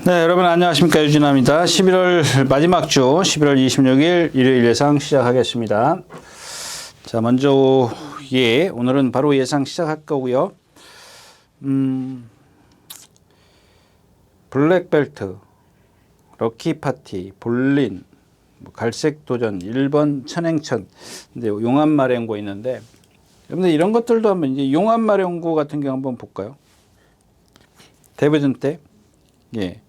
네, 여러분 안녕하십니까. 유진아입니다. 11월 마지막 주 11월 26일 일요일 예상 시작하겠습니다. 자, 먼저 오늘은 바로 예상 시작할 거고요. 블랙벨트, 럭키파티, 볼린, 갈색도전, 1번 천행천, 이제 용암마련고 있는데, 여러분들 이런 것들도 한번 이제 용암마련고 같은 경우 한번 볼까요? 대부전 때, 예.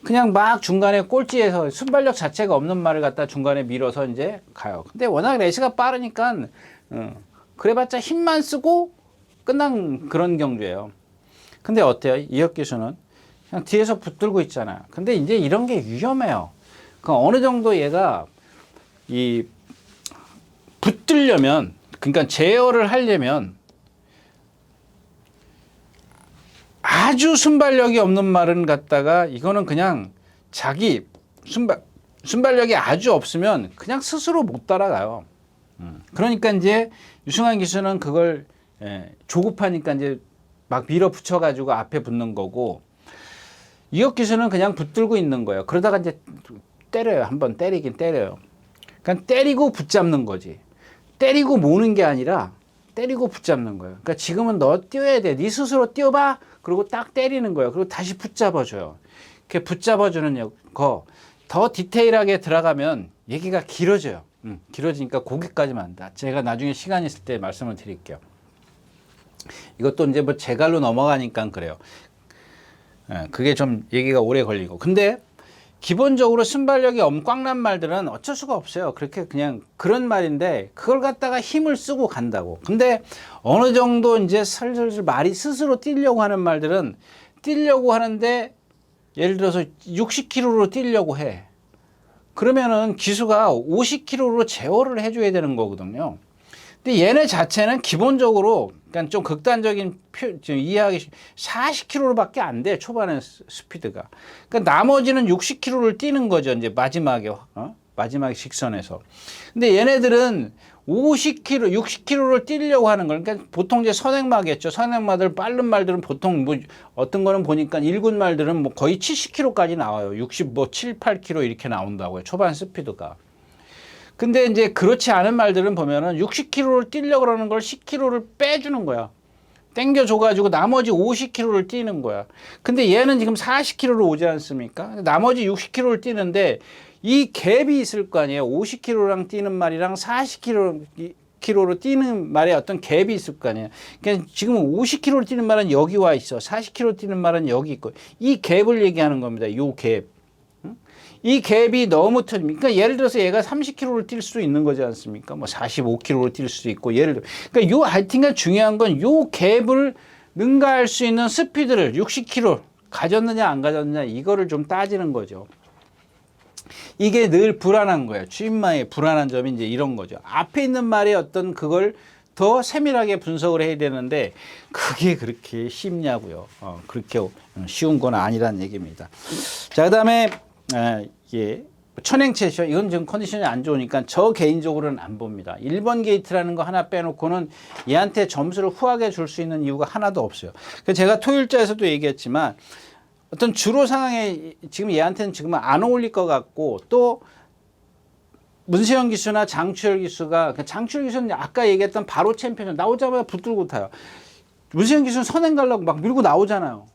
그냥 막 중간에 꼴찌에서 순발력 자체가 없는 말을 갖다 중간에 밀어서 이제 가요. 근데 워낙 레이스가 빠르니까, 그래봤자 힘만 쓰고 끝난 그런 경주예요. 근데 어때요? 이혁 기수는 그냥 뒤에서 붙들고 있잖아요. 근데 이제 이런 게 위험해요. 그 어느 정도 얘가 붙들려면, 그러니까 제어를 하려면 아주 순발력이 없는 말은 갖다가 이거는 그냥 자기 순발력이 아주 없으면 그냥 스스로 못 따라가요. 그러니까 이제 유승환 기수는 그걸 조급하니까 이제 막 밀어붙여 가지고 앞에 붙는 거고, 이혁 기수는 그냥 붙들고 있는 거예요. 그러다가 이제 때려요. 한번 때리긴 때려요. 그러니까 때리고 붙잡는 거지. 때리고 모는 게 아니라 때리고 붙잡는 거예요. 그러니까 지금은 너 뛰어야 돼. 네 스스로 뛰어봐. 그리고 딱 때리는 거예요. 그리고 다시 붙잡아줘요. 이렇게 붙잡아주는 거 더 디테일하게 들어가면 얘기가 길어져요. 길어지니까 거기까지만 한다. 제가 나중에 시간 있을 때 말씀을 드릴게요. 이것도 이제 뭐 제갈로 넘어가니까 그래요. 그게 좀 얘기가 오래 걸리고. 근데 기본적으로 순발력이 꽉난 말들은 어쩔 수가 없어요. 그렇게 그냥 그런 말인데 그걸 갖다가 힘을 쓰고 간다고. 근데 어느 정도 이제 슬슬 말이 스스로 뛰려고 하는 말들은 뛰려고 하는데, 예를 들어서 60km로 뛰려고 해. 그러면은 기수가 50km로 제어를 해줘야 되는 거거든요. 근데 얘네 자체는 기본적으로, 그러니까 좀 극단적인 이해하기 40km로밖에 안 돼, 초반에 스피드가. 그러니까 나머지는 60km를 뛰는 거죠, 이제 마지막에, 마지막 직선에서. 근데 얘네들은 50km, 60km를 뛰려고 하는 걸, 그러니까 보통 이제 선행마겠죠. 선행마들 빠른 말들은 보통 뭐 어떤 거는 보니까 일군 말들은 뭐 거의 70km까지 나와요. 60, 뭐 7, 8km 이렇게 나온다고요, 초반 스피드가. 근데 이제 그렇지 않은 말들은 보면은 60km를 뛰려고 그러는 걸 10km를 빼주는 거야. 땡겨줘가지고 나머지 50km를 뛰는 거야. 근데 얘는 지금 40km로 오지 않습니까? 나머지 60km를 뛰는데 이 갭이 있을 거 아니에요. 50km랑 뛰는 말이랑 40km로 뛰는 말에 어떤 갭이 있을 거 아니에요. 그러니까 지금 50km로 뛰는 말은 여기 와 있어. 40km 뛰는 말은 여기 있고. 이 갭을 얘기하는 겁니다. 요 갭. 이 갭이 너무 터집니다. 그러니까 예를 들어서 얘가 30km를 뛸 수 있는 거지 않습니까? 뭐 45km로 뛸 수 있고, 예를 들어. 그러니까 요 하여튼간 중요한 건 요 갭을 능가할 수 있는 스피드를 60km 가졌느냐 안 가졌느냐, 이거를 좀 따지는 거죠. 이게 늘 불안한 거예요. 주인마의 불안한 점이 이제 이런 거죠. 앞에 있는 말의 어떤 그걸 더 세밀하게 분석을 해야 되는데 그게 그렇게 쉽냐고요. 그렇게 쉬운 건 아니란 얘기입니다. 자, 그다음에 천행체죠. 이건 지금 컨디션이 안 좋으니까 저 개인적으로는 안 봅니다. 1번 게이트라는 거 하나 빼놓고는 얘한테 점수를 후하게 줄 수 있는 이유가 하나도 없어요. 제가 토요일자에서도 얘기했지만 어떤 주로 상황에 지금 얘한테는 지금은 안 어울릴 것 같고, 또 문세영 기수나 장추열 기수가, 장추열 기수는 아까 얘기했던 바로 챔피언 나오자마자 붙들고 타요. 문세영 기수는 선행 가려고 막 밀고 나오잖아요.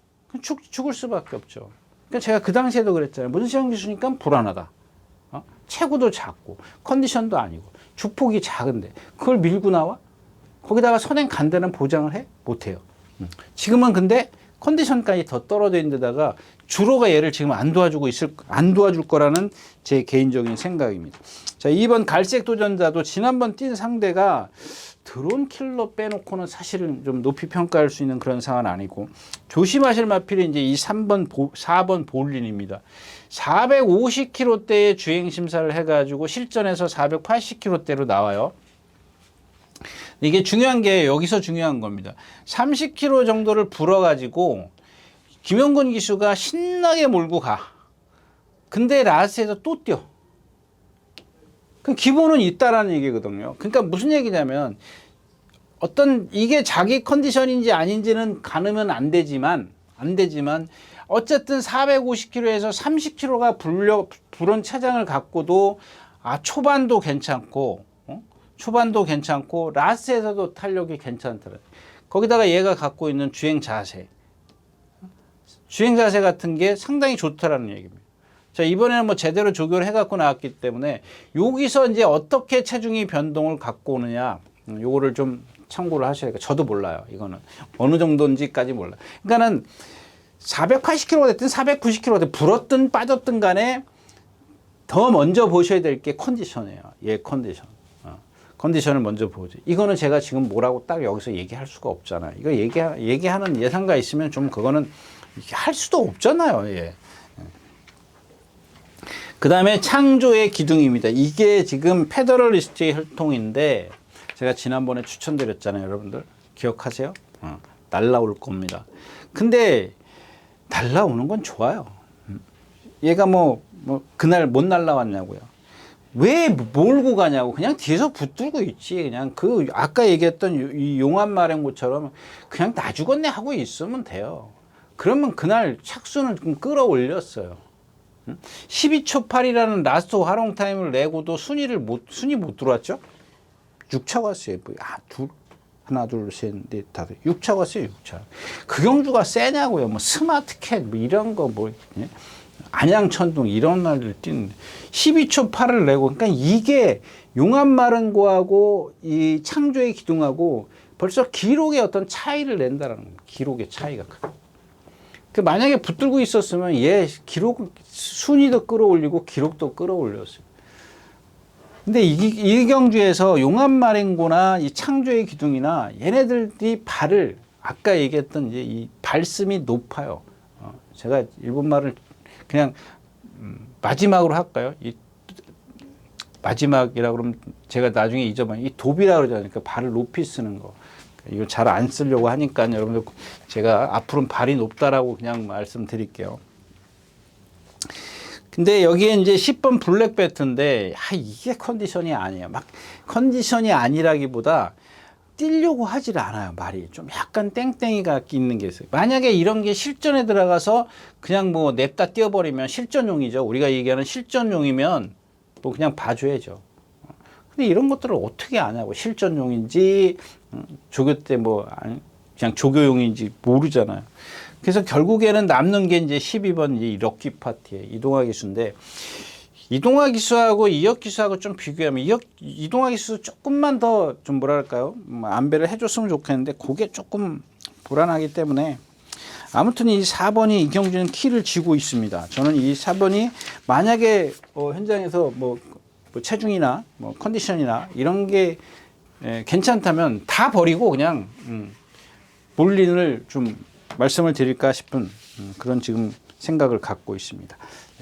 죽을 수밖에 없죠. 그러니까 제가 그 당시에도 그랬잖아요. 문세영 기수니까 불안하다. 체구도 작고 컨디션도 아니고 주폭이 작은데 그걸 밀고 나와? 거기다가 선행 간다는 보장을 해? 못해요. 지금은 근데 컨디션까지 더 떨어져 있는 데다가 주로가 얘를 지금 안 도와줄 거라는 제 개인적인 생각입니다. 자, 2번 갈색 도전자도 지난번 뛴 상대가 드론 킬러 빼놓고는 사실은 좀 높이 평가할 수 있는 그런 상황은 아니고, 조심하실 마필이 이제 이 4번 볼린입니다. 450km대의 주행 심사를 해가지고 실전에서 480km대로 나와요. 이게 중요한 게 여기서 중요한 겁니다. 30km 정도를 불어가지고 김영건 기수가 신나게 몰고 가. 근데 라스트에서 또 뛰어. 그 기본은 있다라는 얘기거든요. 그러니까 무슨 얘기냐면, 어떤 이게 자기 컨디션인지 아닌지는 가늠은 안 되지만 안 되지만 어쨌든 450km에서 30km가 불은 차량을 갖고도 초반도 괜찮고 초반도 괜찮고 라스트에서도 탄력이 괜찮더라. 거기다가 얘가 갖고 있는 주행 자세 같은 게 상당히 좋다라는 얘기입니다. 자, 이번에는 뭐 제대로 조교를 해갖고 나왔기 때문에 여기서 이제 어떻게 체중이 변동을 갖고 오느냐, 요거를 좀 참고를 하셔야 돼요. 저도 몰라요. 이거는 어느 정도인지까지 몰라요. 그러니까는 480kg가 됐든 490kg가 됐든 불었든 빠졌든 간에 더 먼저 보셔야 될 게 컨디션이에요. 얘 컨디션. 컨디션을 먼저 보죠. 이거는 제가 지금 뭐라고 딱 여기서 얘기할 수가 없잖아요. 이거 얘기하는 예상가 있으면 좀 그거는 할 수도 없잖아요. 예. 그 다음에 창조의 기둥입니다. 이게 지금 페더럴리스트의 혈통인데 제가 지난번에 추천드렸잖아요. 여러분들 기억하세요? 날라올 겁니다. 근데 날라오는 건 좋아요. 얘가 뭐 그날 못 날라왔냐고요. 왜 몰고 가냐고. 그냥 뒤에서 붙들고 있지. 그냥 그 아까 얘기했던 이 용암 마랭고처럼 그냥 나 죽었네 하고 있으면 돼요. 그러면 그날 착수는 좀 끌어올렸어요. 12초 8이라는 라스트 활용 타임을 내고도 순위 못 들어왔죠? 6차 왔어요. 하나, 둘, 셋, 넷, 다섯. 6차 왔어요, 6차. 그 경주가 세냐고요. 뭐 스마트캣, 뭐 이런 거, 예? 안양천둥, 이런 날들 뛰는데. 12초 8을 내고, 그러니까 이게 용암마른고하고 이 창조의 기둥하고 벌써 기록의 어떤 차이를 낸다라는 거예요. 기록의 차이가 크다. 만약에 붙들고 있었으면 얘 기록, 순위도 끌어올리고 기록도 끌어올렸어요. 근데 이 경주에서 용암마랭고나 이 창조의 기둥이나 얘네들이 발을 아까 얘기했던 이제 이 발씀이 높아요. 제가 일본말을 그냥 마지막으로 할까요? 이 마지막이라 그러면 제가 나중에 잊어봐요. 이 돕이라 그러잖아요. 그러니까 발을 높이 쓰는 거. 이거 잘 안 쓰려고 하니까 여러분들 제가 앞으로는 발이 높다라고 그냥 말씀드릴게요. 근데 여기에 이제 10번 블랙벨트인데 이게 컨디션이 아니에요. 막 컨디션이 아니라기보다 뛰려고 하질 않아요. 말이 좀 약간 땡땡이가 있는 게 있어요. 만약에 이런 게 실전에 들어가서 그냥 뭐 냅다 뛰어버리면 실전용이죠. 우리가 얘기하는 실전용이면 뭐 그냥 봐줘야죠. 근데 이런 것들을 어떻게 아냐고. 실전용인지 조교 때 뭐 그냥 조교용인지 모르잖아요. 그래서 결국에는 남는 게 이제 12번 이 럭키 파티의 이동화 기수인데, 이동화 기수하고 이혁 기수하고 좀 비교하면 이동화 기수 조금만 더 좀 뭐랄까요, 안배를 해줬으면 좋겠는데 그게 조금 불안하기 때문에 아무튼 이 4번이 이경주는 키를 쥐고 있습니다. 저는 이 4번이 만약에 현장에서 뭐 체중이나 뭐 컨디션이나 이런 게 괜찮다면 다 버리고 그냥 볼린을 좀 말씀을 드릴까 싶은 그런 지금 생각을 갖고 있습니다.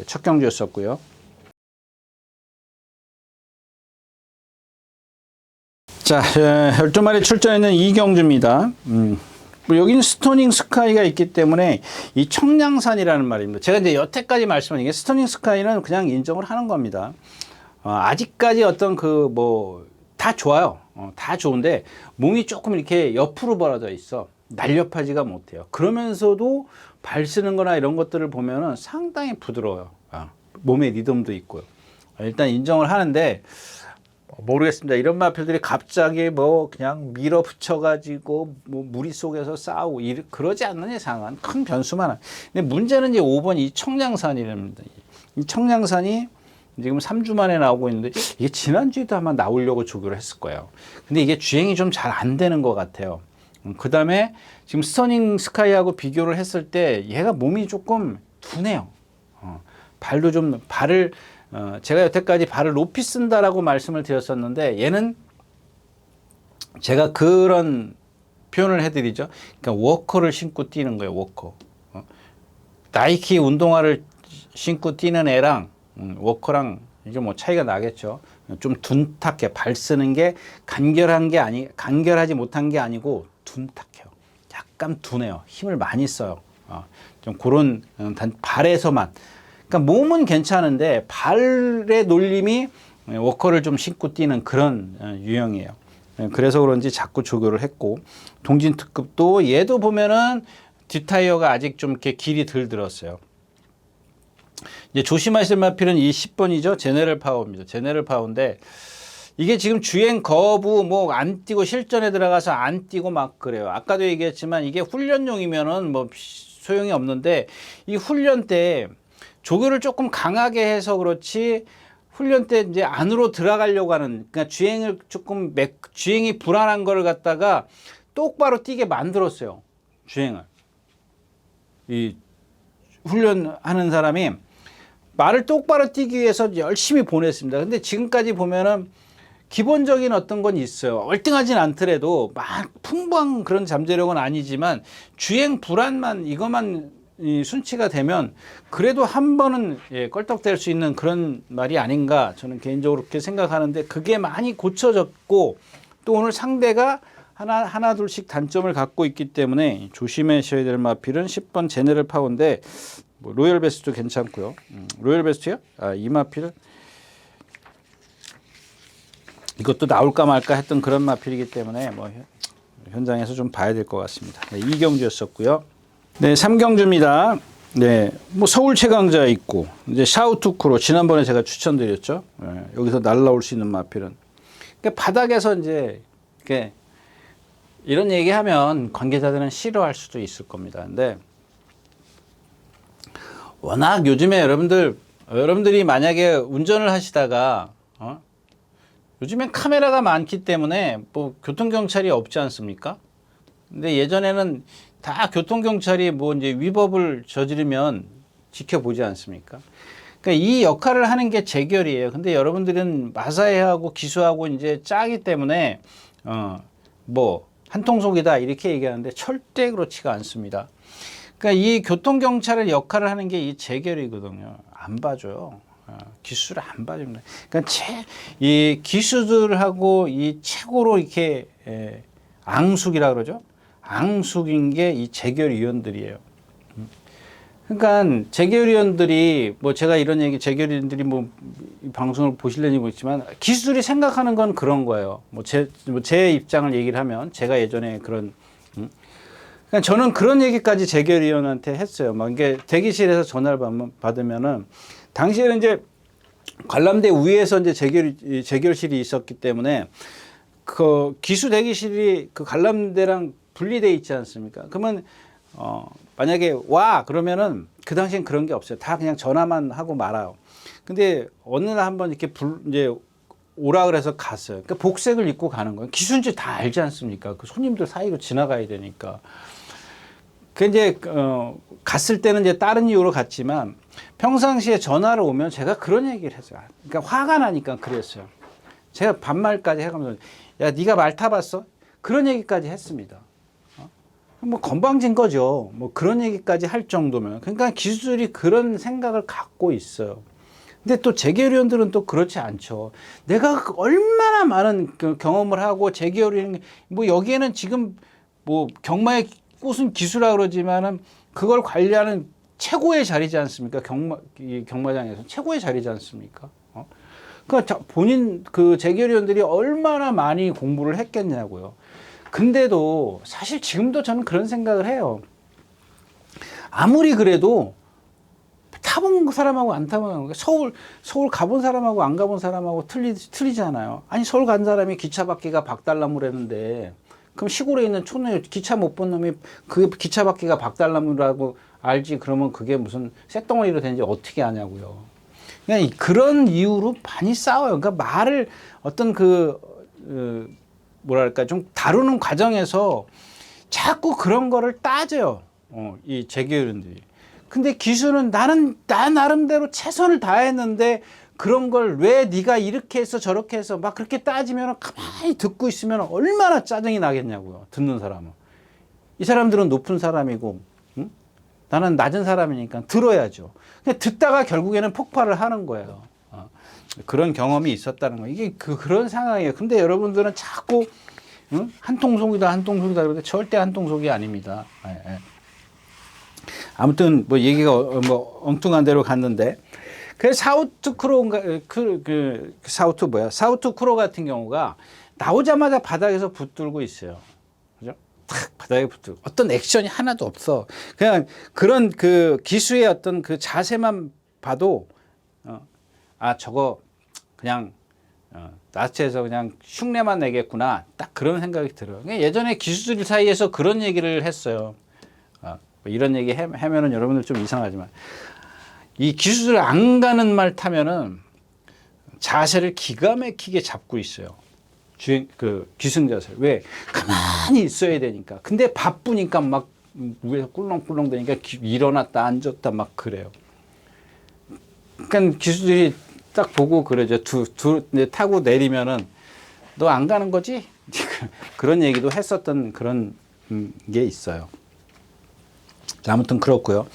첫 경주였었고요. 자, 12마리 출전했는 이경주입니다. 여기는 스토닝 스카이가 있기 때문에 이 청량산이라는 말입니다. 제가 이제 여태까지 말씀한 이게 스토닝 스카이는 그냥 인정을 하는 겁니다. 아직까지 어떤 다 좋아요. 다 좋은데 몸이 조금 이렇게 옆으로 벌어져 있어. 날렵하지가 못해요. 그러면서도 발 쓰는 거나 이런 것들을 보면은 상당히 부드러워요. 몸의 리듬도 있고요. 일단 인정을 하는데 모르겠습니다. 이런 마필들이 갑자기 그냥 밀어붙여가지고 무리 속에서 싸우고 그러지 않는 이상은 큰 변수만. 근데 문제는 이제 5번 이 청량산이랍니다. 이 청량산이 지금 3주 만에 나오고 있는데 이게 지난주에도 아마 나오려고 조교를 했을 거예요. 근데 이게 주행이 좀 잘 안 되는 것 같아요. 그 다음에 지금 스토닝 스카이하고 비교를 했을 때 얘가 몸이 조금 둔해요. 발도 좀 제가 여태까지 발을 높이 쓴다라고 말씀을 드렸었는데 얘는 제가 그런 표현을 해드리죠. 그러니까 워커를 신고 뛰는 거예요. 워커. 나이키 운동화를 신고 뛰는 애랑 워커랑 이게 뭐 차이가 나겠죠. 좀 둔탁해. 발 쓰는 게 간결하지 못한 게 아니고 둔탁해요. 약간 둔해요. 힘을 많이 써요. 좀 그런 발에서만. 그러니까 몸은 괜찮은데 발의 놀림이 워커를 좀 신고 뛰는 그런 유형이에요. 그래서 그런지 자꾸 조교를 했고, 동진 특급도 얘도 보면은 뒷타이어가 아직 좀 이렇게 길이 덜 들었어요. 이제 조심하실 마필은 이 10번이죠. 제네럴 파워입니다. 제네럴 파워인데 이게 지금 주행 거부 뭐 안 뛰고 실전에 들어가서 안 뛰고 막 그래요. 아까도 얘기했지만 이게 훈련용이면은 뭐 소용이 없는데 이 훈련 때 조교를 조금 강하게 해서 그렇지 훈련 때 이제 안으로 들어가려고 하는 그러니까 주행을 조금 주행이 불안한 걸 갖다가 똑바로 뛰게 만들었어요. 주행을. 이 훈련하는 사람이 말을 똑바로 뛰기 위해서 열심히 보냈습니다. 근데 지금까지 보면은 기본적인 어떤 건 있어요. 얼등하진 않더라도 막 풍부한 그런 잠재력은 아니지만 주행 불안만 이것만 순치가 되면 그래도 한 번은 껄떡댈 수 있는 그런 말이 아닌가 저는 개인적으로 그렇게 생각하는데 그게 많이 고쳐졌고 또 오늘 상대가 하나 둘씩 단점을 갖고 있기 때문에 조심하셔야 될 마필은 10번 제네럴 파워인데 뭐 로열 베스트도 괜찮고요. 로열 베스트요? 이 마필은 이것도 나올까 말까 했던 그런 마필이기 때문에 뭐 현장에서 좀 봐야 될 것 같습니다. 네, 이경주였었고요. 네, 3경주입니다. 네, 뭐 서울 최강자 있고 이제 샤우투크로 지난번에 제가 추천드렸죠. 네, 여기서 날라올 수 있는 마필은 그러니까 바닥에서 이제 이렇게 이런 얘기하면 관계자들은 싫어할 수도 있을 겁니다. 근데 워낙 요즘에 여러분들이 만약에 운전을 하시다가 요즘엔 카메라가 많기 때문에 뭐 교통경찰이 없지 않습니까? 근데 예전에는 다 교통경찰이 뭐 이제 위법을 저지르면 지켜보지 않습니까? 그러니까 이 역할을 하는 게 재결이에요. 근데 여러분들은 마사회하고 기수하고 이제 짜기 때문에 뭐 한통속이다 이렇게 얘기하는데 절대 그렇지가 않습니다. 그러니까 이 교통경찰의 역할을 하는 게 이 재결이거든요. 안 봐줘요. 기수를 안 봐줍니다. 그러니까 이 기수들하고 이 최고로 이렇게 앙숙이라 그러죠. 앙숙인 게 이 재결위원들이에요. 그러니까 재결위원들이 뭐 제가 이런 얘기 재결위원들이 뭐 방송을 보실려니 모르겠지만 기수들이 생각하는 건 그런 거예요. 뭐 제 입장을 얘기를 하면 제가 예전에 그런 그러니까 저는 그런 얘기까지 재결위원한테 했어요. 막 이게 대기실에서 전화를 받으면은 당시에는 이제 관람대 위에서 이제 재결실이 있었기 때문에 그 기수 대기실이 그 관람대랑 분리돼 있지 않습니까? 그러면 만약에 와 그러면은 그 당시엔 그런 게 없어요. 다 그냥 전화만 하고 말아요. 근데 어느 날 한번 이렇게 이제 오라 그래서 갔어요. 그러니까 복색을 입고 가는 거예요. 기수인지 다 알지 않습니까? 그 손님들 사이로 지나가야 되니까. 그 이제 갔을 때는 이제 다른 이유로 갔지만 평상시에 전화를 오면 제가 그런 얘기를 했어요. 그러니까 화가 나니까 그랬어요. 제가 반말까지 해가면서 야 네가 말 타봤어? 그런 얘기까지 했습니다. 뭐 건방진 거죠. 뭐 그런 얘기까지 할 정도면 그러니까 기수들이 그런 생각을 갖고 있어요. 근데 또 재계위원들은 또 그렇지 않죠. 내가 얼마나 많은 경험을 하고 재계위원 뭐 여기에는 지금 뭐 경마의 꽃은 기수라 그러지만은 그걸 관리하는 최고의 자리지 않습니까? 경마장에서 최고의 자리지 않습니까? 그러니까 본인 그 재계위원들이 얼마나 많이 공부를 했겠냐고요. 근데도 사실 지금도 저는 그런 생각을 해요. 아무리 그래도 타본 사람하고 안 타본 사람, 서울 가본 사람하고 안 가본 사람하고 틀리잖아요. 아니 서울 간 사람이 기차 바퀴가 박달나무라는데 그럼 시골에 있는 촌에 기차 못 본 놈이 그 기차 바퀴가 박달나무라고 알지 그러면 그게 무슨 쇳덩어리로 되는지 어떻게 아냐고요. 그냥 그런 이유로 많이 싸워요. 그러니까 말을 어떤 뭐랄까 좀 다루는 과정에서 자꾸 그런 거를 따져요. 이 재계위원들이. 근데 기수는 나 나름대로 최선을 다했는데 그런 걸 왜 네가 이렇게 해서 저렇게 해서 막 그렇게 따지면 가만히 듣고 있으면 얼마나 짜증이 나겠냐고요. 듣는 사람은. 이 사람들은 높은 사람이고 응? 나는 낮은 사람이니까 들어야죠. 그냥 듣다가 결국에는 폭발을 하는 거예요. 그런 경험이 있었다는 거예요. 이게 그런 상황이에요. 근데 여러분들은 자꾸 응? 한통속이다 그러는데 절대 한통속이 아닙니다. 예. 아무튼 뭐 얘기가 뭐 엉뚱한 데로 갔는데 그 사우트 크로인가 사우트 크로 같은 경우가 나오자마자 바닥에서 붙들고 있어요. 그죠? 탁 바닥에 붙고 어떤 액션이 하나도 없어. 그냥 그런 그 기수의 어떤 그 자세만 봐도 저거 그냥 나체에서 그냥 흉내만 내겠구나. 딱 그런 생각이 들어요. 예전에 기수들 사이에서 그런 얘기를 했어요. 뭐 이런 얘기 하면은 여러분들 좀 이상하지만 이 기수들 안 가는 말 타면은 자세를 기가 막히게 잡고 있어요. 기승 자세. 왜? 가만히 있어야 되니까. 근데 바쁘니까 막 위에서 꿀렁꿀렁 되니까 일어났다 앉았다 막 그래요. 그러니까 기수들이 딱 보고 그러죠. 타고 내리면은 너 안 가는 거지? 그런 얘기도 했었던 그런 게 있어요. 자, 아무튼 그렇고요.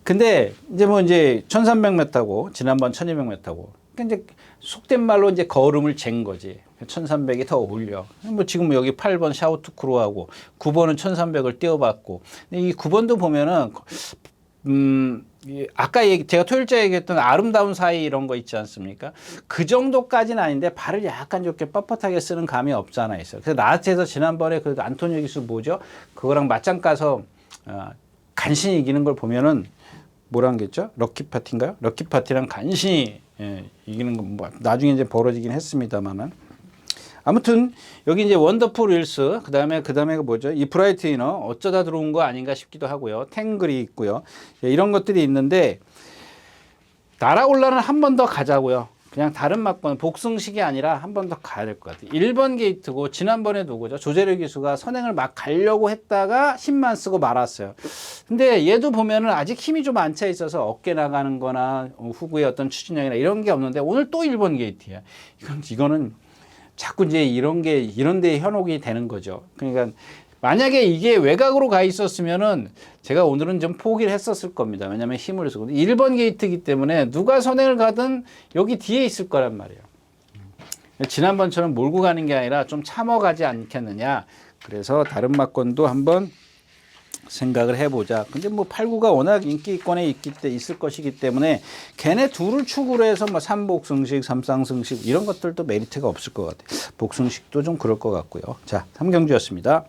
근데 이제 1300m고 지난번 1200m고 이제 속된 말로 이제 걸음을 잰 거지. 1300이 더 어울려. 뭐 지금 여기 8번 샤우투크루하고 9번은 1300을 띄워봤고 이 9번도 보면은 아까 제가 토요일째 얘기했던 아름다운 사이 이런 거 있지 않습니까? 그 정도까지는 아닌데 발을 약간 좋게 뻣뻣하게 쓰는 감이 없지 않아 있어요. 그래서 나한테서 지난번에 그 안토니오 기수 뭐죠? 그거랑 맞짱 까서 간신히 이기는 걸 보면은 뭐란 겠죠? 럭키 파티인가요? 럭키 파티랑 간신히 이기는 건 뭐 나중에 이제 벌어지긴 했습니다만은 아무튼 여기 이제 원더풀 윌스 그다음에가 뭐죠? 이 브라이트 이너 어쩌다 들어온 거 아닌가 싶기도 하고요. 탱글이 있고요. 이런 것들이 있는데 날아올라는 한 번 더 가자고요. 그냥 다른 막번 복승식이 아니라 한 번 더 가야 될 것 같아요. 1번 게이트고 지난번에 누구죠? 조재료 기수가 선행을 막 가려고 했다가 힘만 쓰고 말았어요. 근데 얘도 보면은 아직 힘이 좀 안 차 있어서 어깨 나가는 거나 후구의 어떤 추진력이나 이런 게 없는데 오늘 또 1번 게이트야. 이거는 자꾸 이제 이런 데 현혹이 되는 거죠. 그러니까 만약에 이게 외곽으로 가 있었으면은 제가 오늘은 좀 포기를 했었을 겁니다. 왜냐하면 힘을 쓰고 1번 게이트이기 때문에 누가 선행을 가든 여기 뒤에 있을 거란 말이에요. 지난번처럼 몰고 가는 게 아니라 좀 참아가지 않겠느냐. 그래서 다른 막건도 한번 생각을 해보자. 근데 뭐 8구가 워낙 인기권에 있을 것이기 때문에 걔네 둘을 축으로 해서 뭐 3복승식, 3쌍승식 이런 것들도 메리트가 없을 것 같아요. 복승식도 좀 그럴 것 같고요. 자, 3경주였습니다.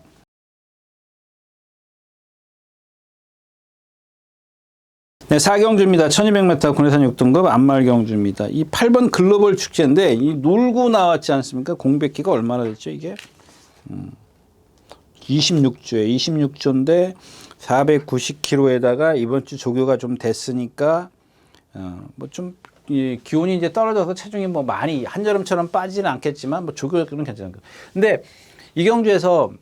네, 4경주입니다. 1200m 국내산 6등급 안말경주입니다. 이 8번 글로벌 축제인데 이 놀고 나왔지 않습니까? 공백기가 얼마나 됐죠, 이게? 26조인데 490km에다가 이번 주 조교가 좀 됐으니까 뭐 좀 기온이 이제 떨어져서 체중이 뭐 많이 한여름처럼 빠지지는 않겠지만 뭐 조교는 괜찮은 거. 근데 이 경주에서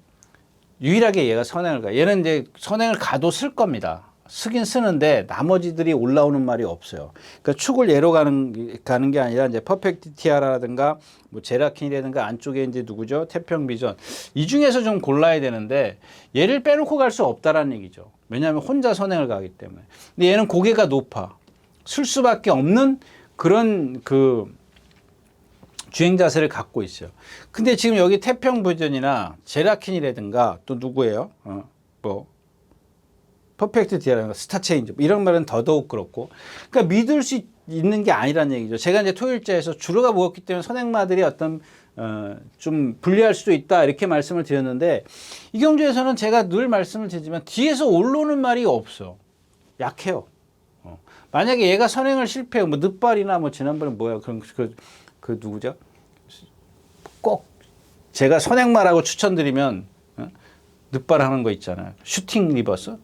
유일하게 얘가 선행을 가. 얘는 이제 선행을 가도 쓸 겁니다. 쓰긴 쓰는데 나머지들이 올라오는 말이 없어요. 그러니까 축을 예로 가는 게 아니라 이제 퍼펙트 티아라라든가 뭐 제라킨이라든가 안쪽에 이제 누구죠? 태평 비전. 이 중에서 좀 골라야 되는데 얘를 빼놓고 갈 수 없다라는 얘기죠. 왜냐하면 혼자 선행을 가기 때문에. 근데 얘는 고개가 높아. 쓸 수밖에 없는 그런 그 주행 자세를 갖고 있어요. 근데 지금 여기 태평 비전이나 제라킨이라든가 또 누구예요? 퍼펙트 디아라든가 스타 체인지 이런 말은 더더욱 그렇고 그러니까 믿을 수 있는 게 아니란 얘기죠. 제가 이제 토요일째에서 주로가 무겁기 때문에 선행마들이 어떤 좀 불리할 수도 있다 이렇게 말씀을 드렸는데 이 경주에서는 제가 늘 말씀을 드리지만 뒤에서 올라오는 말이 없어. 약해요. 만약에 얘가 선행을 실패해요. 뭐 늦발이나 뭐 지난번에 뭐야 그런 그 누구죠? 꼭 제가 선행마라고 추천드리면 늦발 하는 거 있잖아요. 슈팅 리버스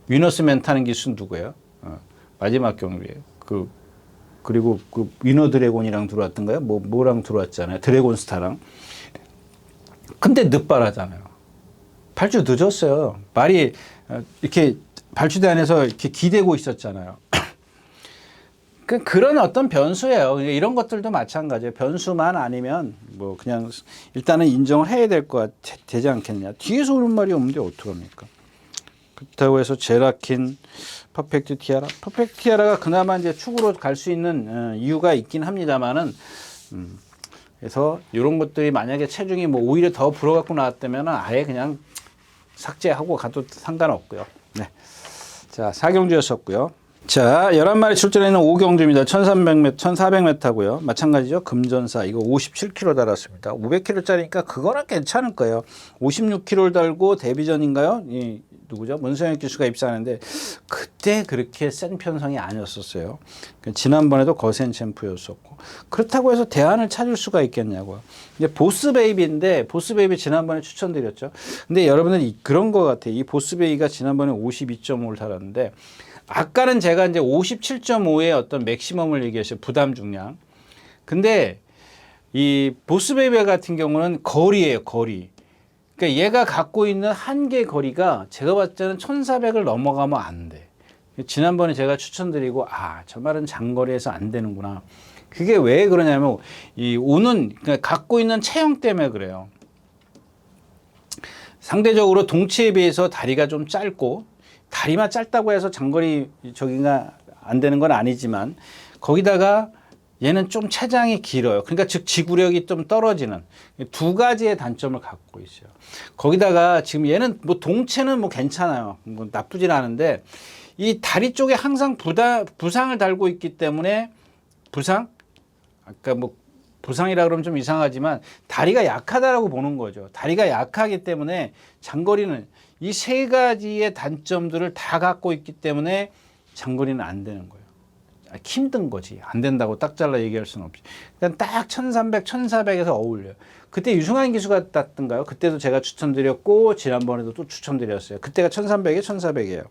위너스맨 타는 기수 누구예요? 마지막 경기에 그리고 그 위너 드래곤이랑 들어왔던가요? 뭐랑 들어왔잖아요. 드래곤 스타랑. 근데 늦발하잖아요. 발주 늦었어요. 말이 이렇게 발주대 안에서 이렇게 기대고 있었잖아요. 그런 어떤 변수예요. 이런 것들도 마찬가지예요. 변수만 아니면 뭐 그냥 일단은 인정을 해야 될 것 되지 않겠냐. 뒤에서 오는 말이 없는데 어떡합니까? 그렇다고 해서 제라킨, 퍼펙트 티아라가 그나마 이제 축으로 갈 수 있는 이유가 있긴 합니다만은 그래서 이런 것들이 만약에 체중이 뭐 오히려 더 불어갖고 나왔다면 아예 그냥 삭제하고 가도 상관없고요. 네. 자, 4경주였었고요. 자, 11마리 출전에는 오경주입니다. 1300m, 1400m고요. 마찬가지죠. 금전사 이거 57kg 달았습니다. 500kg짜리니까 그거는 괜찮을 거예요. 56kg를 달고 데뷔전인가요? 이 누구죠? 문성혁 기수가 입사하는데 그때 그렇게 센 편성이 아니었었어요. 지난번에도 거센 챔프였었고 그렇다고 해서 대안을 찾을 수가 있겠냐고요. 이제 보스베이비인데 보스베이비 지난번에 추천드렸죠. 근데 여러분들 그런 것 같아요. 이 보스베이비가 지난번에 52.5를 달았는데 아까는 제가 이제 57.5의 어떤 맥시멈을 얘기했어요. 부담 중량. 근데 이 보스베이비 같은 경우는 거리예요, 거리. 그러니까 얘가 갖고 있는 한계 거리가 제가 봤을 때는 1400을 넘어가면 안 돼. 지난번에 제가 추천드리고 저 말은 장거리에서 안 되는구나. 그게 왜 그러냐면 이 그러니까 갖고 있는 체형 때문에 그래요. 상대적으로 동체에 비해서 다리가 좀 짧고 다리만 짧다고 해서 장거리 저기가 안 되는 건 아니지만 거기다가 얘는 좀 체장이 길어요. 그러니까 즉 지구력이 좀 떨어지는 두 가지의 단점을 갖고 있어요. 거기다가 지금 얘는 뭐 동체는 뭐 괜찮아요. 뭐 나쁘진 않은데 이 다리 쪽에 항상 부상을 달고 있기 때문에 아까 뭐 부상이라 그러면 좀 이상하지만 다리가 약하다라고 보는 거죠. 다리가 약하기 때문에 장거리는 이 세 가지의 단점들을 다 갖고 있기 때문에 장거리는 안 되는 거예요. 힘든 거지. 안 된다고 딱 잘라 얘기할 수는 없지. 그러니까 딱 1300, 1400에서 어울려요. 그때 유승환 기수가 땄던가요? 그때도 제가 추천드렸고 지난번에도 또 추천드렸어요. 그때가 1300에 1400이에요.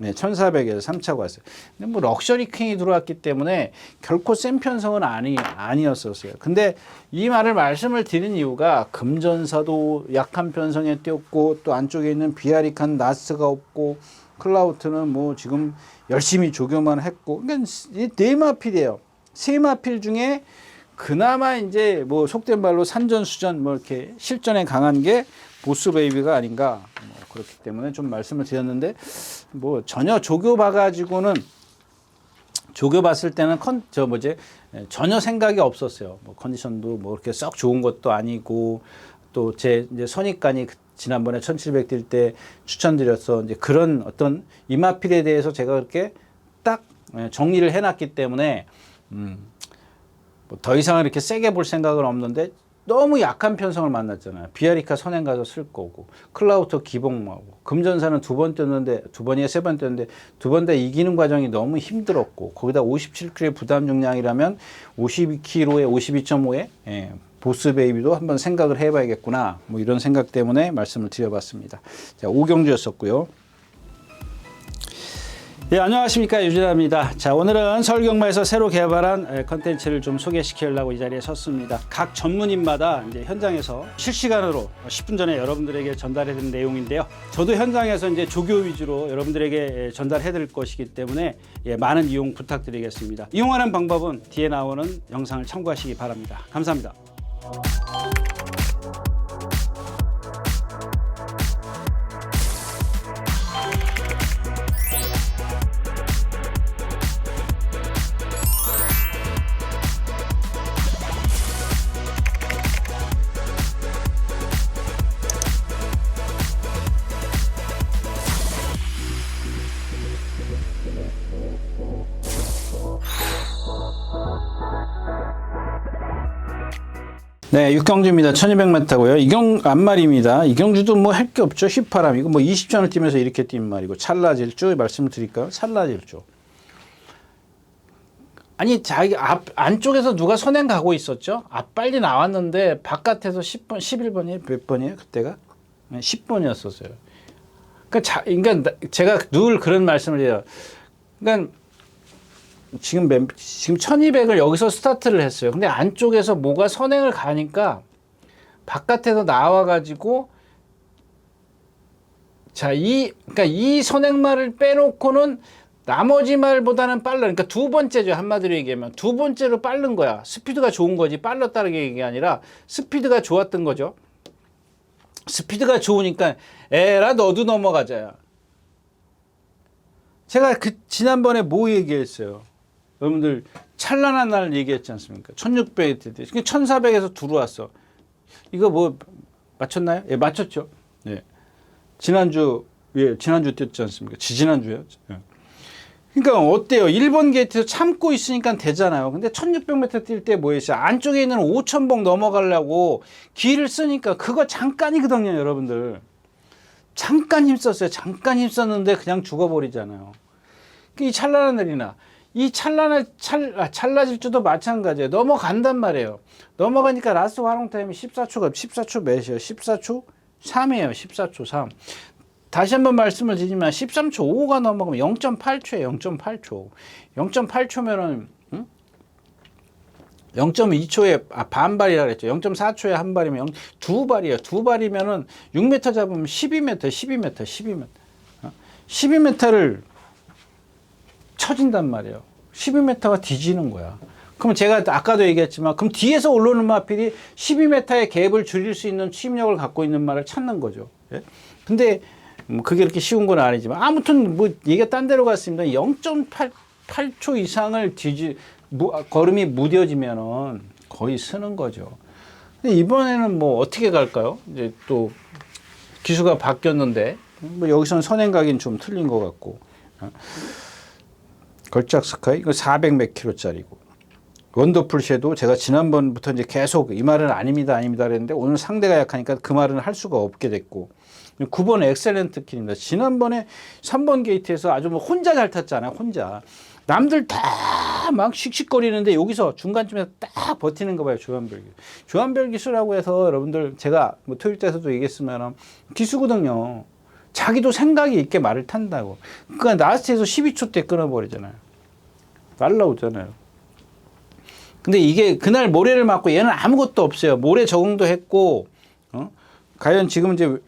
네, 1400에서 3차가 왔어요. 근데 뭐 럭셔리 킹이 들어왔기 때문에 결코 센 편성은 아니었었어요. 근데 이 말씀을 드린 이유가 금전사도 약한 편성에 띄었고 또 안쪽에 있는 비아리칸 나스가 없고 클라우트는 뭐 지금 열심히 조교만 했고 그러니까 네 마필이에요. 세 마필 중에 그나마 이제 뭐 속된 말로 산전수전 뭐 이렇게 실전에 강한 게 보스베이비가 아닌가 뭐 그렇기 때문에 좀 말씀을 드렸는데 뭐 전혀 조교봐가지고는 조교봤을 때는 전혀 생각이 없었어요. 뭐 컨디션도 뭐 그렇게 썩 좋은 것도 아니고 또 제 이제 선입관이 지난번에 1700 뛸 때 추천드려서 이제 그런 어떤 이마필에 대해서 제가 그렇게 딱 정리를 해놨기 때문에 뭐 더 이상 이렇게 세게 볼 생각은 없는데 너무 약한 편성을 만났잖아요. 비아리카 선행 가서 쓸 거고 클라우터 기복하고 금전사는 두 번 세 번 뛰었는데 두 번 다 이기는 과정이 너무 힘들었고 거기다 57kg의 부담 중량이라면 52kg에 52.5에 보스베이비도 한번 생각을 해봐야겠구나 뭐 이런 생각 때문에 말씀을 드려봤습니다. 자, 오경주였었고요. 네, 안녕하십니까, 유진아입니다. 자, 오늘은 서울경마에서 새로 개발한 컨텐츠를 좀 소개시키려고 이 자리에 섰습니다. 각 전문인마다 이제 현장에서 실시간으로 10분 전에 여러분들에게 전달해 드린 내용인데요. 저도 현장에서 이제 조교 위주로 여러분들에게 전달해 드릴 것이기 때문에 많은 이용 부탁드리겠습니다. 이용하는 방법은 뒤에 나오는 영상을 참고하시기 바랍니다. 감사합니다. 네, 육경주입니다. 1200m고요. 앞말입니다. 이경주도 뭐 할 게 없죠. 휘파람. 이거 뭐 20전을 뛰면서 이렇게 뛴 말이고. 찰나질주 말씀을 드릴까요? 찰나질주. 아니, 자기 안쪽에서 누가 선행 가고 있었죠? 빨리 나왔는데 바깥에서 10번, 11번이에요? 몇 번이에요? 그때가? 10번이었었어요. 그러니까 제가 늘 그런 말씀을 해요. 그러니까 지금 1200을 여기서 스타트를 했어요. 근데 안쪽에서 뭐가 선행을 가니까 바깥에서 나와가지고 그러니까 이 선행말을 빼놓고는 나머지 말보다는 빨라. 그러니까 두 번째죠. 한마디로 얘기하면 두 번째로 빠른 거야. 스피드가 좋은 거지 빨랐다는 게 아니라 스피드가 좋았던 거죠. 스피드가 좋으니까 에라 너도 넘어가자야. 제가 지난번에 뭐 얘기했어요? 여러분들 찬란한 날 얘기했지 않습니까? 1600에 때 1400에서 들어왔어. 이거 뭐 맞췄나요? 예, 맞췄죠. 예. 지난주 뛰었지 않습니까? 지난주요. 예. 그러니까 어때요? 1번 게이트에서 참고 있으니까 되잖아요. 근데 1600m 뛸 때 뭐 했어요? 안쪽에 있는 5000봉 넘어가려고 기를 쓰니까 그거 잠깐이거든요, 여러분들. 잠깐 힘썼어요. 잠깐 힘썼는데 그냥 죽어버리잖아요. 이 찬란한 날이나 이 찰나질주도 마찬가지예요. 넘어간단 말이에요. 넘어가니까 라스트 활용 타임이 14초 몇이에요? 14초 3이에요. 14초 3. 다시 한번 말씀을 드리지만 13초 5가 넘어가면 0.8초예요. 0.8초. 0.8초면은 0.2초에 반발이라 그랬죠. 0.4초에 한 발이면 두 발이에요. 두 발이면은 6m 잡으면 12m. 12m를 쳐진단 말이에요. 12m가 뒤지는 거야. 그럼 제가 아까도 얘기했지만 그럼 뒤에서 올라오는 마필이 12m의 갭을 줄일 수 있는 추임력을 갖고 있는 말을 찾는 거죠. 예? 근데 뭐 그게 그렇게 쉬운 건 아니지만 아무튼 뭐 얘기가 딴 데로 갔습니다. 0.8초 이상을 걸음이 무뎌지면은 거의 쓰는 거죠. 근데 이번에는 뭐 어떻게 갈까요? 이제 또 기수가 바뀌었는데 뭐 여기서는 선행각인 좀 틀린 것 같고 걸작 스카이 이거 400 몇 킬로짜리고 원더풀 섀도우 제가 지난번부터 이제 계속 이 말은 아닙니다 그랬는데 오늘 상대가 약하니까 그 말은 할 수가 없게 됐고 9번 엑셀런트 킬입니다. 지난번에 3번 게이트에서 아주 뭐 혼자 잘 탔잖아요. 혼자. 남들 다 막 씩씩거리는데 여기서 중간쯤에서 딱 버티는 거 봐요. 조한별 기수. 조한별 기수라고 해서 여러분들 제가 뭐 토요일 때에서도 얘기했으면 기수거든요. 자기도 생각이 있게 말을 탄다고. 그러니까 라스트에서 12초 때 끊어버리잖아요. 날라오잖아요. 근데 이게 그날 모래를 맞고 얘는 아무것도 없어요. 모래 적응도 했고, 과연 지금 이제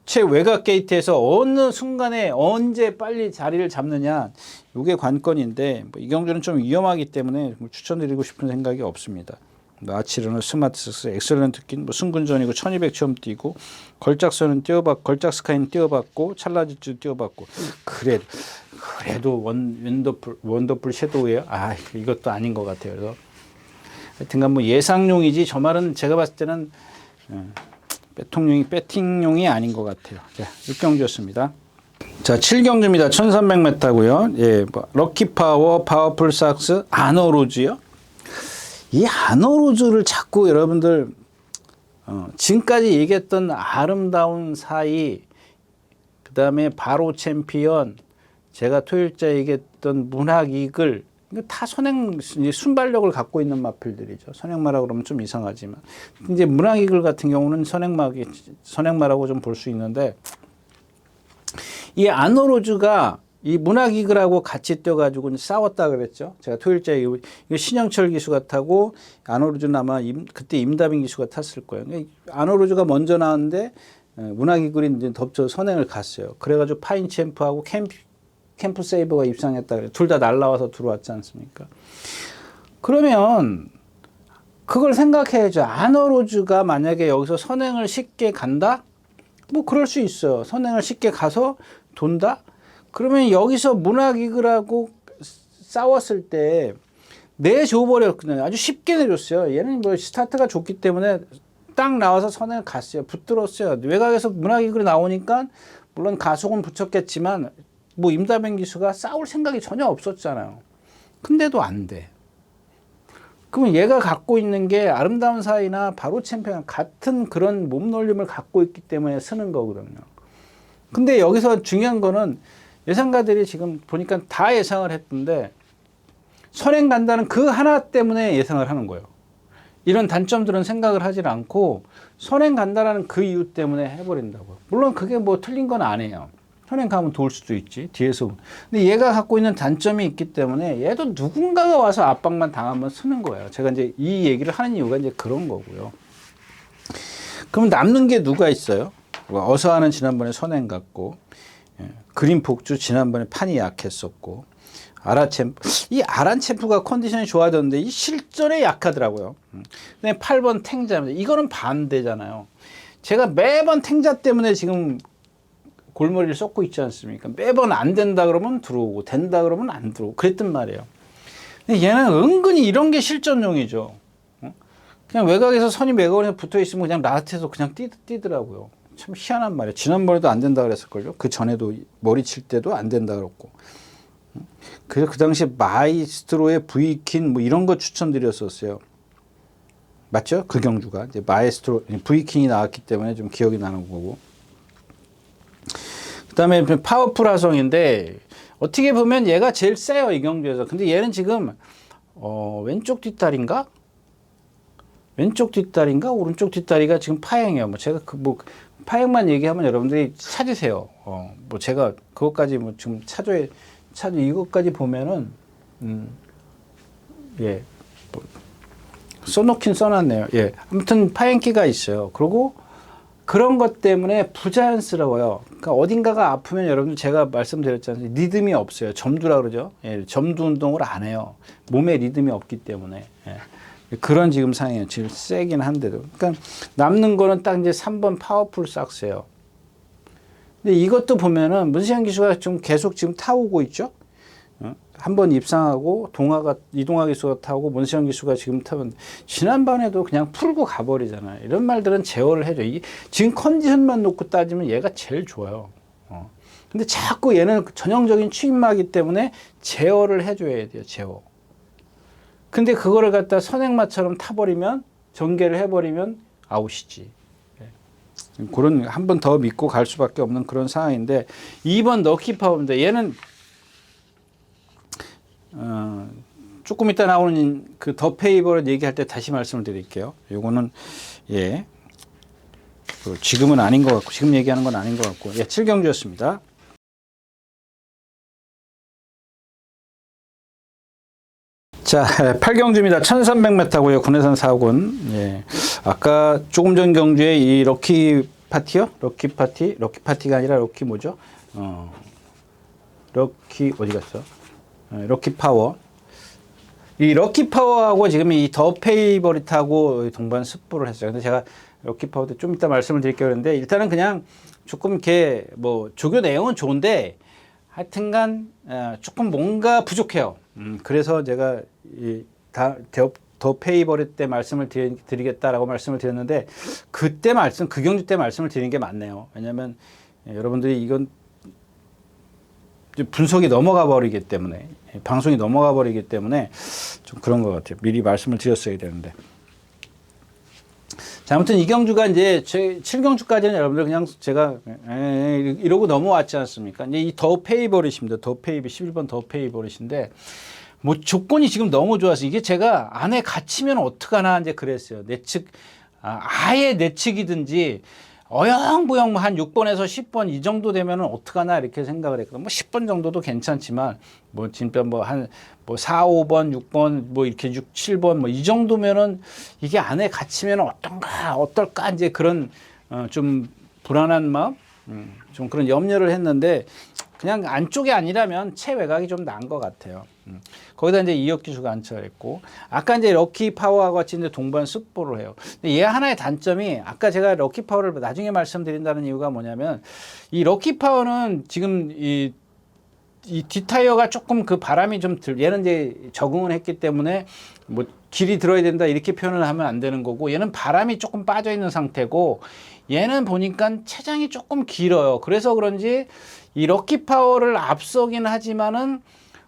최외곽 게이트에서 어느 순간에 언제 빨리 자리를 잡느냐 이게 관건인데 뭐 이경주는 좀 위험하기 때문에 뭐 추천드리고 싶은 생각이 없습니다. 아치르는 스마트스 엑셀런트 낀 뭐 승군전이고 1200 처음 뛰고 걸작선은 걸작 스카이는 뛰어봤고 찰나지주 뛰어봤고 그래도 원더풀 섀도우예요. 아 이것도 아닌 것 같아요. 그래서 하여튼간 뭐 예상용이지 저 말은 제가 봤을 때는 배팅용이 아닌 것 같아요. 자, 6경주였습니다. 자, 7경주입니다. 1300m고요. 예, 뭐, 럭키파워, 파워풀 삭스, 아너로즈요. 이 아너로즈를 자꾸 여러분들 지금까지 얘기했던 아름다운 사이, 그 다음에 바로 챔피언, 제가 토요일째 얘기했던 문학이글, 이거 다 순발력을 갖고 있는 마필들이죠. 선행마라 그러면 좀 이상하지만. 이제 문학이글 같은 경우는 선행마라고 좀 볼 수 있는데, 이 아너로즈가 이 문학이글하고 같이 뛰어가지고 싸웠다 그랬죠. 제가 토요일째 이거 신영철 기수가 타고 아너로즈는 아마 그때 임다빈 기수가 탔을 거예요. 아너로즈가 먼저 나왔는데 문학이글이 이제 덮쳐 선행을 갔어요. 그래가지고 파인 챔프하고 캠프 세이버가 입상했다 그래요. 둘 다 날라와서 들어왔지 않습니까? 그러면 그걸 생각해야죠. 아너로즈가 만약에 여기서 선행을 쉽게 간다? 뭐 그럴 수 있어요. 선행을 쉽게 가서 돈다? 그러면 여기서 문학이글하고 싸웠을 때 내줘버렸거든요. 아주 쉽게 내줬어요. 얘는 뭐 스타트가 좋기 때문에 딱 나와서 선행을 갔어요. 붙들었어요. 외곽에서 문학이글이 나오니까 물론 가속은 붙였겠지만 뭐 임다빈 기수가 싸울 생각이 전혀 없었잖아요. 근데도 안 돼. 그러면 얘가 갖고 있는 게 아름다운 사이나 바로 챔피언 같은 그런 몸놀림을 갖고 있기 때문에 쓰는 거거든요. 근데 여기서 중요한 거는 예상가들이 지금 보니까 다 예상을 했던데 선행 간다는 그 하나 때문에 예상을 하는 거예요. 이런 단점들은 생각을 하질 않고 선행 간다라는 그 이유 때문에 해버린다고요. 물론 그게 뭐 틀린 건 아니에요. 선행 가면 도울 수도 있지 뒤에서. 근데 얘가 갖고 있는 단점이 있기 때문에 얘도 누군가가 와서 압박만 당하면 쓰는 거예요. 제가 이제 이 얘기를 하는 이유가 이제 그런 거고요. 그럼 남는 게 누가 있어요? 어서하는 지난번에 선행 갔고, 그린 폭주 지난번에 판이 약했었고, 이 아란챔프가 컨디션이 좋아졌는데 이 실전에 약하더라고요. 근데 8번 탱자입니다. 이거는 반대잖아요. 제가 매번 탱자 때문에 지금 골머리를 쏟고 있지 않습니까? 매번 안 된다 그러면 들어오고 된다 그러면 안 들어오고 그랬단 말이에요. 근데 얘는 은근히 이런 게 실전용이죠. 그냥 외곽에서 선이 매거리에 붙어 있으면 그냥 라스트에서 그냥 뛰더라고요. 참 희한한 말이에요. 지난번에도 안 된다 그랬을걸요. 그 전에도 머리 칠 때도 안 된다 그랬고. 그래서 그 당시 마이스트로의 V킨 뭐 이런 거 추천드렸었어요. 맞죠? 그 경주가 이제 마에스트로 V킨이 나왔기 때문에 좀 기억이 나는 거고. 그다음에 파워풀 화성인데 어떻게 보면 얘가 제일 세요 이 경주에서. 근데 얘는 지금 왼쪽 뒷다리인가? 왼쪽 뒷다리인가? 오른쪽 뒷다리가 지금 파행이에요. 뭐 제가 뭐 파행만 얘기하면 여러분들이 찾으세요. 뭐 제가 그것까지 뭐 지금 이것까지 보면은 예. 뭐 써놓긴 써놨네요. 예. 아무튼 파행기가 있어요. 그리고 그런 것 때문에 부자연스러워요. 그러니까 어딘가가 아프면 여러분들 제가 말씀드렸잖아요. 리듬이 없어요. 점두라 그러죠. 예. 점두 운동을 안 해요. 몸에 리듬이 없기 때문에. 예. 그런 지금 상황이에요. 지금 세긴 한데도. 그러니까 남는 거는 딱 이제 3번 파워풀 삭스예요. 근데 이것도 보면은 문세현 기수가 좀 계속 지금 타오고 있죠. 한 번 입상하고 이동화 기수가 타고 문세현 기수가 지금 타면 지난번에도 그냥 풀고 가버리잖아요. 이런 말들은 제어를 해줘. 지금 컨디션만 놓고 따지면 얘가 제일 좋아요. 근데 자꾸 얘는 전형적인 추임마기 때문에 제어를 해줘야 돼요. 제어. 근데 그거를 갖다 선행마처럼 타버리면 전개를 해버리면 아웃이지. 그런 한 번 더 믿고 갈 수밖에 없는 그런 상황인데 2번 럭키파워입니다. 얘는 조금 이따 나오는 그 더 페이버를 얘기할 때 다시 말씀을 드릴게요. 요거는 예 지금은 아닌 것 같고 지금 얘기하는 건 아닌 것 같고 예 7경주였습니다. 자, 8경주입니다. 1300m고요. 군해산 4군. 예. 아까 조금 전 경주에 이 럭키 파티요? 럭키 파티가 아니라 럭키 뭐죠? 럭키 어디 갔어? 럭키 파워. 이 럭키 파워하고 지금 이 더 페이버릿하고 동반 습부를 했어요. 근데 제가 럭키 파워 때 좀 이따 말씀을 드릴게요. 그런데 일단은 그냥 조금 이렇게 뭐 조교 내용은 좋은데 하여튼간 조금 뭔가 부족해요. 그래서 제가 더 페이버릿 때 말씀을 드리겠다라고 말씀을 드렸는데 그 경주 때 말씀을 드리는 게 맞네요. 왜냐하면 여러분들이 이건 분석이 넘어가 버리기 때문에 방송이 넘어가 버리기 때문에 좀 그런 것 같아요. 미리 말씀을 드렸어야 되는데. 자, 아무튼 이 경주가 이제 7경주까지는 여러분들 그냥 제가 이러고 넘어왔지 않습니까? 이제 이 더 페이버릿입니다. 11번 더 페이버릿인데 뭐 조건이 지금 너무 좋아서 이게 제가 안에 갇히면 어떡하나 이제 그랬어요. 아예 내측이든지 어영부영 한 6번에서 10번 이 정도 되면은 어떡하나 이렇게 생각을 했거든요. 뭐 10번 정도도 괜찮지만 뭐 진짜 뭐 4, 5번, 6번 뭐 이렇게 6, 7번 뭐 이 정도면은 이게 안에 갇히면 어떨까 이제 그런 좀 불안한 마음 좀 그런 염려를 했는데 그냥 안쪽이 아니라면 최외곽이 좀 나은 것 같아요. 거기다 이제 이혁 기수가 안착을 했고, 아까 이제 럭키 파워와 같이 이제 동반 습보를 해요. 근데 얘 하나의 단점이, 아까 제가 럭키 파워를 나중에 말씀드린다는 이유가 뭐냐면, 이 럭키 파워는 지금 이 뒷타이어가 조금 그 바람이 좀 얘는 이제 적응을 했기 때문에 뭐 길이 들어야 된다 이렇게 표현을 하면 안 되는 거고, 얘는 바람이 조금 빠져 있는 상태고, 얘는 보니까 체장이 조금 길어요. 그래서 그런지 이 럭키 파워를 앞서긴 하지만은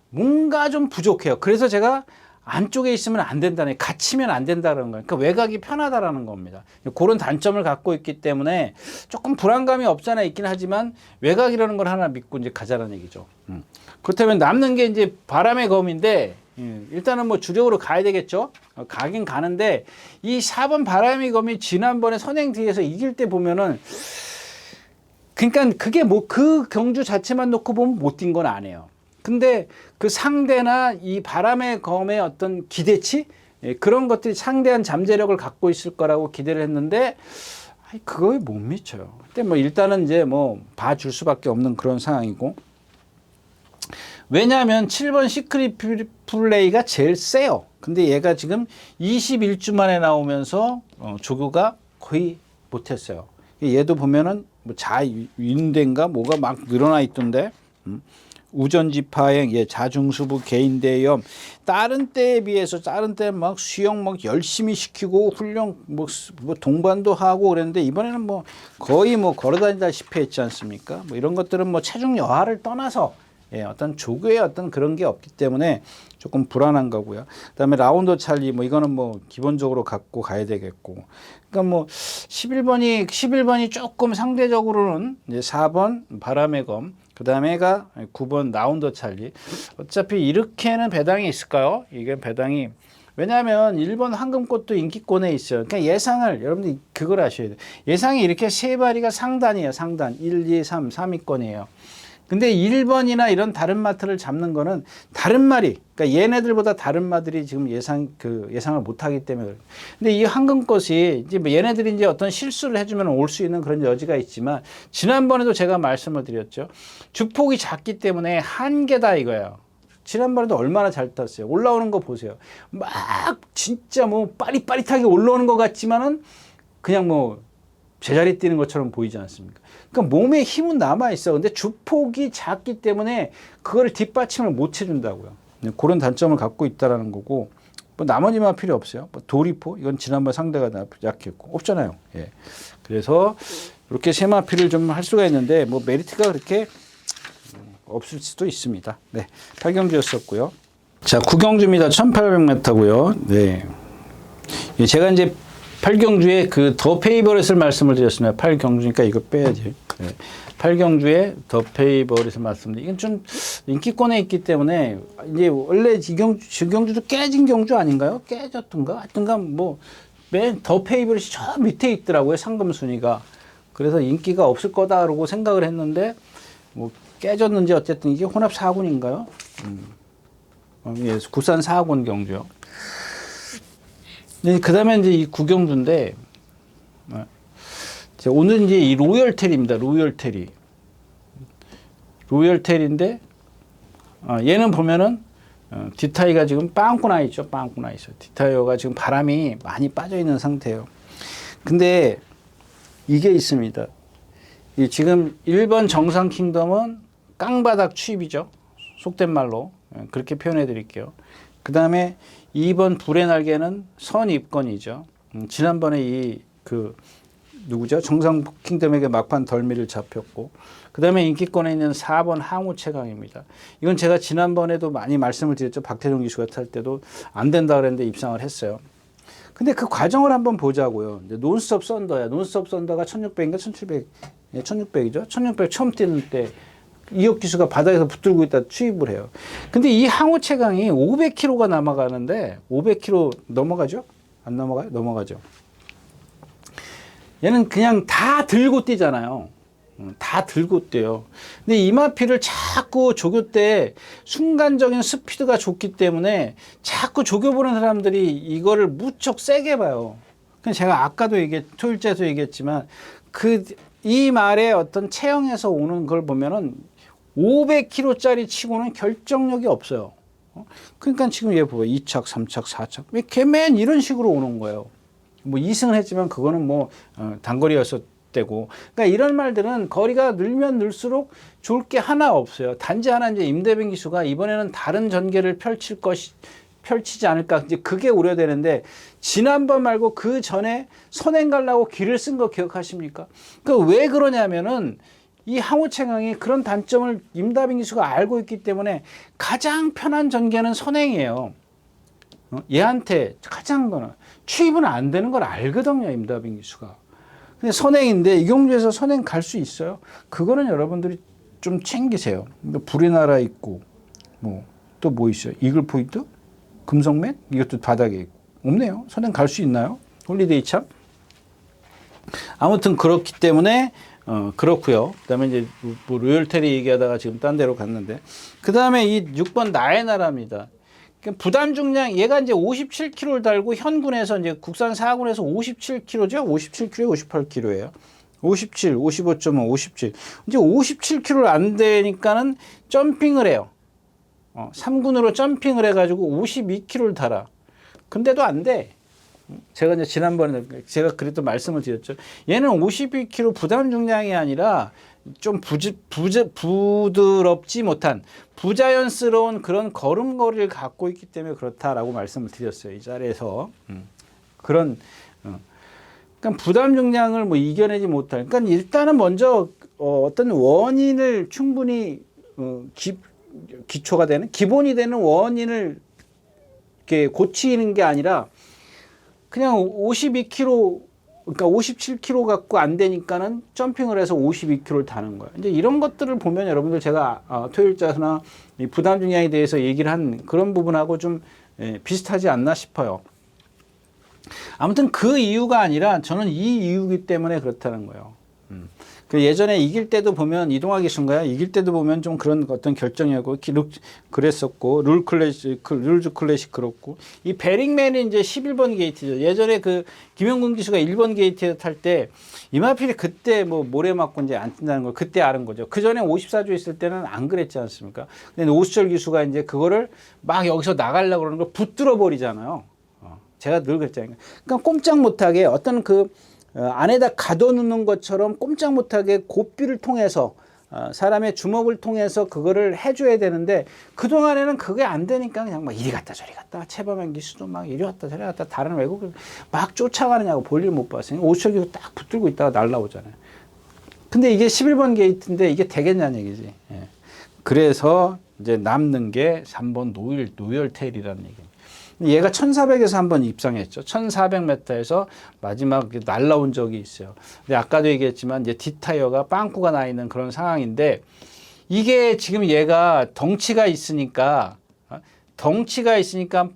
뭔가 좀 부족해요. 그래서 제가 안쪽에 있으면 안 된다는, 갇히면 안 된다는 거예요. 그러니까 외곽이 편하다라는 겁니다. 그런 단점을 갖고 있기 때문에 조금 불안감이 없잖아 있긴 하지만 외곽이라는 걸 하나 믿고 이제 가자는 얘기죠. 그렇다면 남는 게 이제 바람의 검인데, 일단은 뭐 주력으로 가야 되겠죠. 가긴 가는데 이 4번 바람의 검이 지난번에 선행 뒤에서 이길 때 보면은, 그러니까 그게 뭐 그 경주 자체만 놓고 보면 못 뛴 건 아니에요. 근데 그 상대나 이 바람의 검의 어떤 기대치, 그런 것들이 상대한 잠재력을 갖고 있을 거라고 기대를 했는데 그거에 못 미쳐요. 근데 뭐 일단은 이제 뭐 봐줄 수밖에 없는 그런 상황이고, 왜냐하면 7번 시크릿 플레이가 제일 세요. 근데 얘가 지금 21주 만에 나오면서 조교가 거의 못했어요. 얘도 보면은 뭐 자윈대인가 뭐가 막 늘어나 있던데, 우전지파행, 자중수부, 개인대염, 다른 때에 비해서 다른 때 막 수영 막 열심히 시키고 훈련 뭐 동반도 하고 그랬는데 이번에는 뭐 거의 뭐 걸어다니다시피 했지 않습니까? 뭐 이런 것들은 뭐 체중 여하를 떠나서 예, 어떤 조교의 어떤 그런 게 없기 때문에 조금 불안한 거고요. 그다음에 라운더 찰리 뭐 이거는 뭐 기본적으로 갖고 가야 되겠고. 그러니까 뭐 11번이 조금 상대적으로는 이제 4번 바람의 검, 그다음에가 9번 라운더 찰리. 어차피 이렇게는 배당이 있을까요? 이게 배당이 왜냐하면 1번 황금꽃도 인기권에 있어요. 그러니까 예상을 여러분들 그걸 아셔야 돼요. 예상이 이렇게 세 마리가 상단이에요. 상단 1, 2, 3, 3위권이에요. 근데 1번이나 이런 다른 마트를 잡는 거는 다른 말이, 그러니까 얘네들보다 다른 마들이 지금 예상을 못 하기 때문에 그래요. 근데 이 황금꽃이 이제 뭐 얘네들이 이제 어떤 실수를 해주면 올 수 있는 그런 여지가 있지만 지난번에도 제가 말씀을 드렸죠. 주폭이 작기 때문에 한계다 이거예요. 지난번에도 얼마나 잘 탔어요. 올라오는 거 보세요. 막 진짜 뭐 빠릿빠릿하게 올라오는 것 같지만은 그냥 뭐 제자리 뛰는 것처럼 보이지 않습니까? 그러니까 몸에 힘은 남아 있어. 근데 주폭이 작기 때문에 그걸 뒷받침을 못 해준다고요. 그런 단점을 갖고 있다라는 거고, 뭐 나머지만 필요 없어요. 뭐 도리포 이건 지난번 상대가 약했고 없잖아요. 예. 그래서 이렇게 세마피를 좀 할 수가 있는데 뭐 메리트가 그렇게 없을 수도 있습니다. 네, 8경주였었고요. 자, 9경주입니다. 1800m고요. 네, 제가 이제 8경주에 그 더 페이버릿을 말씀을 드렸습니다. 8경주니까 이거 빼야지. 네. 8경주에 더 페이버릿을 말씀드렸습니다. 이건 좀 인기권에 있기 때문에 이제 원래 지경주도 깨진 경주 아닌가요? 깨졌던가? 하여튼간 뭐 맨 더 페이버릿이 저 밑에 있더라고요. 상금 순위가. 그래서 인기가 없을 거다라고 생각을 했는데 뭐 깨졌는지 어쨌든 이게 혼합 4군인가요? 예, 국산 4군 경주요. 그 다음에 이제 이 9경주인데, 오늘 이제 이 로열텔입니다. 로열텔인데, 얘는 보면은, 뒷타이가 지금 빵꾸 나 있죠. 빵꾸 나 있어요. 뒷타이어가 지금 바람이 많이 빠져 있는 상태예요. 근데 이게 있습니다. 이 지금 1번 정상 킹덤은 깡바닥 추입이죠. 속된 말로. 그렇게 표현해 드릴게요. 그 다음에 2번 불의 날개는 선입건이죠. 지난번에 누구죠? 정상 킹덤에게 막판 덜미를 잡혔고. 그 다음에 인기권에 있는 4번 항우 최강입니다. 이건 제가 지난번에도 많이 말씀을 드렸죠. 박태종 기수가 탈 때도 안 된다 그랬는데 입상을 했어요. 근데 그 과정을 한번 보자고요. 논스톱 썬더야. 논스톱 썬더가 1600인가 1700, 1600이죠. 1600 처음 뛰는 때 이혁 기수가 바닥에서 붙들고 있다 추입을 해요. 근데 이 항우 최강이 500km가 넘어가는데 500km 넘어가죠? 안 넘어가요? 넘어가죠. 얘는 그냥 다 들고 뛰잖아요. 다 들고 뛰어요. 근데 이마피를 자꾸 조교 때 순간적인 스피드가 좋기 때문에 자꾸 조교 보는 사람들이 이거를 무척 세게 봐요. 제가 아까도 토요일째에서 얘기했지만 이 말의 어떤 체형에서 오는 걸 보면은 500km짜리 치고는 결정력이 없어요. 그러니까 지금 얘 봐봐요. 2착, 3착, 4착. 걔맨 이런 식으로 오는 거예요. 뭐 2승을 했지만 그거는 뭐 단거리였을 때고. 그러니까 이런 말들은 거리가 늘면 늘수록 좋을 게 하나 없어요. 단지 하나 이제 임대빈 기수가 이번에는 다른 전개를 펼치지 않을까. 이제 그게 우려되는데 지난번 말고 그 전에 선행 가려고 길을 쓴 거 기억하십니까? 왜 그러냐면은 이 항우 최강이 그런 단점을 임다빈 기수가 알고 있기 때문에 가장 편한 전개는 선행이에요. 얘한테 가장 거는 추입은 안 되는 걸 알거든요, 임다빈 기수가. 근데 선행인데 이 경주에서 선행 갈 수 있어요? 그거는 여러분들이 좀 챙기세요. 불의 나라 있고 또 뭐 있어요? 이글 포인트? 금성맨? 이것도 바닥에 있고. 없네요. 선행 갈 수 있나요? 홀리데이 참? 아무튼 그렇기 때문에 그렇고요. 그다음에 이제 뭐 로열텔이 얘기하다가 지금 딴 데로 갔는데, 그다음에 이 6번 나의 나라입니다. 부담 중량 얘가 이제 57kg를 달고 현군에서 이제 국산 4군에서 57kg죠. 57kg, 58kg예요. 57, 55.5, 57. 이제 57kg 안 되니까는 점핑을 해요. 3군으로 점핑을 해가지고 52kg를 달아. 근데도 안 돼. 제가 이제 지난번에 제가 그래도 말씀을 드렸죠. 얘는 52kg 부담 중량이 아니라 좀 부드럽지 못한 부자연스러운 그런 걸음걸이를 갖고 있기 때문에 그렇다라고 말씀을 드렸어요. 이 자리에서. 그러니까 부담 중량을 뭐 이겨내지 못할. 그러니까 일단은 먼저 어떤 원인을 충분히 기초가 되는 기본이 되는 원인을 이렇게 고치는 게 아니라 그냥 52kg 그러니까 57kg 갖고 안 되니까는 점핑을 해서 52kg를 타는 거예요. 이제 이런 것들을 보면 여러분들 제가 토요일자나 이 부담 중량에 대해서 얘기를 한 그런 부분하고 좀 비슷하지 않나 싶어요. 아무튼 그 이유가 아니라 저는 이 이유이기 때문에 그렇다는 거예요. 그 예전에 이길 때도 보면 이동화 기수인가요? 이길 때도 보면 좀 그런 어떤 결정이었고 그랬었고 룰즈 클래식 그렇고 이 베링맨이 이제 11번 게이트죠. 예전에 그 김영근 기수가 1번 게이트 탈 때 이마필이 그때 뭐 모래 맞고 이제 안 뛴다는 걸 그때 알은 거죠. 그 전에 54조 있을 때는 안 그랬지 않습니까? 근데 오수철 기수가 이제 그거를 막 여기서 나가려고 그러는 걸 붙들어 버리잖아요. 제가 늘 그랬잖아요. 그러니까 꼼짝 못하게 어떤 그 안에다 가둬놓는 것처럼 꼼짝 못하게 고삐를 통해서 사람의 주먹을 통해서 그거를 해줘야 되는데 그동안에는 그게 안 되니까 그냥 막 이리 갔다 저리 갔다 최범현 기수도 막 이리 갔다 저리 갔다 다른 외국을 막 쫓아가느냐고 볼일 못 봤어요. 오수철 기수 딱 붙들고 있다가 날라오잖아요. 근데 이게 11번 게이트인데 이게 되겠냐는 얘기지. 예. 그래서 이제 남는 게 3번 노열테일이라는 얘기입니다. 얘가 1400에서 한번 입상했죠. 1400m에서 마지막 날라온 적이 있어요. 근데 아까도 얘기했지만 이제 뒷타이어가 빵꾸가 나 있는 그런 상황인데 이게 지금 얘가 덩치가 있으니까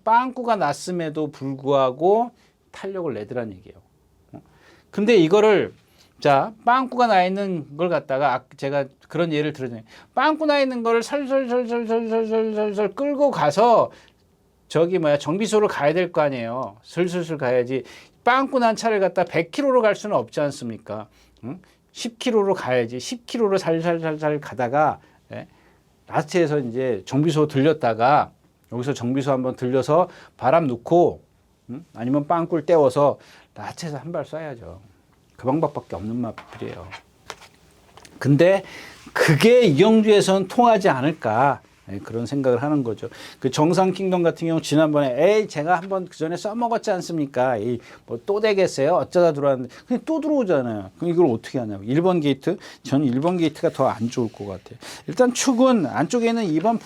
빵꾸가 났음에도 불구하고 탄력을 내더란 얘기예요. 근데 이거를 자, 빵꾸가 나 있는 걸 갖다가 제가 그런 예를 들었잖아요. 빵꾸 나 있는 거를 설설설설설설설설 끌고 가서 정비소로 가야 될 거 아니에요. 슬슬슬 가야지. 빵꾸 난 차를 갖다 100km로 갈 수는 없지 않습니까? 10km로 가야지. 10km로 살살살살 가다가 라스트에서 이제 정비소 들렸다가 여기서 정비소 한번 들려서 바람 넣고 아니면 빵꾸를 떼워서 라스트에서 한 발 쏴야죠. 그 방법밖에 없는 마필이에요. 근데 그게 이경주에서는 통하지 않을까. 그런 생각을 하는 거죠. 그 정상 킹덤 같은 경우 지난번에 제가 한번 그 전에 써먹었지 않습니까? 뭐 또 되겠어요? 어쩌다 들어왔는데 그냥 또 들어오잖아요. 그럼 이걸 어떻게 하냐고. 1번 게이트? 저는 1번 게이트가 더 안 좋을 것 같아요. 일단 축은 안쪽에 있는 2번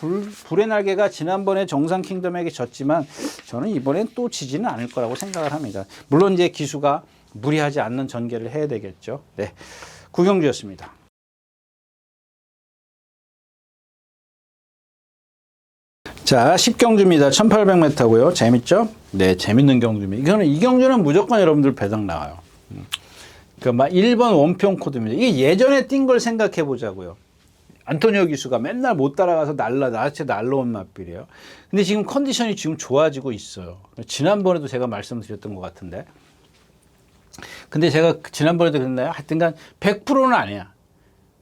불의 날개가 지난번에 정상 킹덤에게 졌지만 저는 이번엔 또 지지는 않을 거라고 생각을 합니다. 물론 이제 기수가 무리하지 않는 전개를 해야 되겠죠. 네, 구경주였습니다. 자, 10경주입니다. 1800m고요. 재밌죠? 네, 재밌는 경주입니다. 이 경주는 무조건 여러분들 배당 나와요. 그러니까 막 1번 원평 코드입니다. 이게 예전에 뛴 걸 생각해 보자고요. 안토니오 기수가 맨날 못 따라가서 나한테 날라온 맛빌이에요. 근데 지금 컨디션이 지금 좋아지고 있어요. 지난번에도 제가 말씀드렸던 것 같은데. 근데 제가 지난번에도 그랬나요? 하여튼간 100%는 아니야.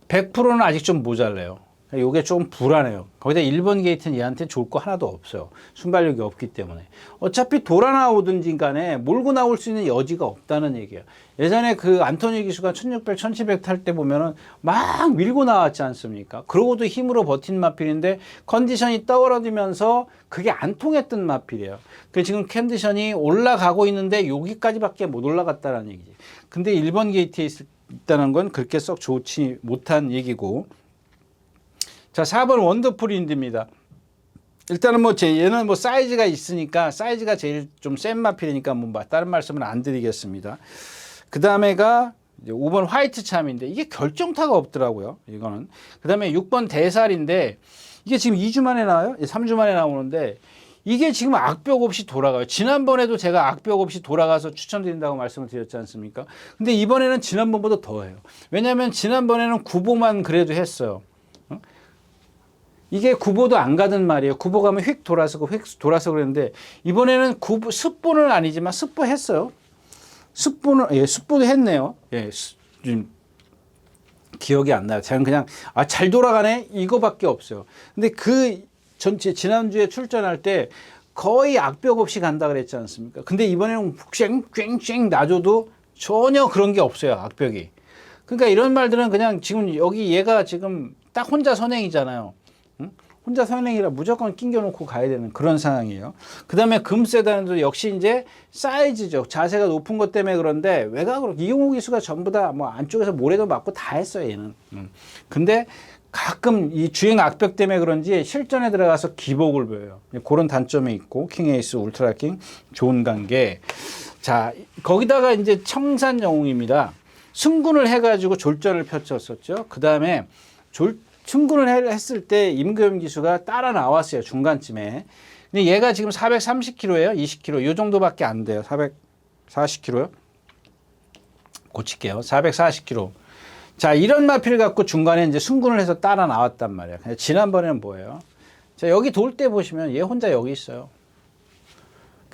100%는 아직 좀 모자라요. 요게 좀 불안해요. 거기다 1번 게이트는 얘한테 좋을 거 하나도 없어요. 순발력이 없기 때문에. 어차피 돌아 나오든지 간에 몰고 나올 수 있는 여지가 없다는 얘기예요. 예전에 그 안토니 기수가 1600, 1700 탈 때 보면은 막 밀고 나왔지 않습니까? 그러고도 힘으로 버틴 마필인데 컨디션이 떠오르면서 그게 안 통했던 마필이에요. 그 지금 컨디션이 올라가고 있는데 여기까지밖에 못 올라갔다는 얘기지. 근데 1번 게이트에 있다는 건 그렇게 썩 좋지 못한 얘기고. 자, 4번 원더풀 인디입니다. 일단은 뭐 얘는 뭐 사이즈가 있으니까 사이즈가 제일 좀 센 마필이니까 뭐 다른 말씀은 안 드리겠습니다. 그 다음에가 5번 화이트 참인데 이게 결정타가 없더라고요. 이거는. 그 다음에 6번 대살인데 이게 지금 2주 만에 나와요. 3주 만에 나오는데 이게 지금 악벽 없이 돌아가요. 지난번에도 제가 악벽 없이 돌아가서 추천드린다고 말씀을 드렸지 않습니까? 근데 이번에는 지난번보다 더해요. 왜냐하면 지난번에는 구보만 그래도 했어요. 이게 구보도 안 가든 말이에요. 구보 가면 휙 돌아서 그랬는데 이번에는 습보는 아니지만 습보 했어요. 습보도 했네요. 기억이 안 나요. 저는 그냥 잘 돌아가네 이거밖에 없어요. 근데 그 지난주에 출전할 때 거의 악벽 없이 간다 그랬지 않습니까? 근데 이번에는 쨍쨍쨍 놔줘도 전혀 그런 게 없어요. 악벽이. 그러니까 이런 말들은 그냥 지금 여기 얘가 지금 딱 혼자 선행이잖아요. 혼자 선행이라 무조건 낑겨놓고 가야 되는 그런 상황이에요. 그 다음에 금세단도 역시 이제 사이즈죠. 자세가 높은 것 때문에 그런데 외곽으로 이용호 기수가 전부 다 뭐 안쪽에서 모래도 맞고 다 했어요, 얘는. 근데 가끔 이 주행 악벽 때문에 그런지 실전에 들어가서 기복을 보여요. 그런 단점이 있고 킹에이스 울트라킹 좋은 관계. 자, 거기다가 이제 청산 영웅입니다. 승군을 해가지고 졸전을 펼쳤었죠. 그 다음에 승군을 했을 때 임금영 기수가 따라 나왔어요. 중간쯤에. 근데 얘가 지금 430kg예요. 20kg. 이 정도밖에 안 돼요. 440kg요. 고칠게요. 440kg. 자, 이런 마필을 갖고 중간에 이제 승군을 해서 따라 나왔단 말이에요. 지난번에는 뭐예요? 자, 여기 돌 때 보시면 얘 혼자 여기 있어요.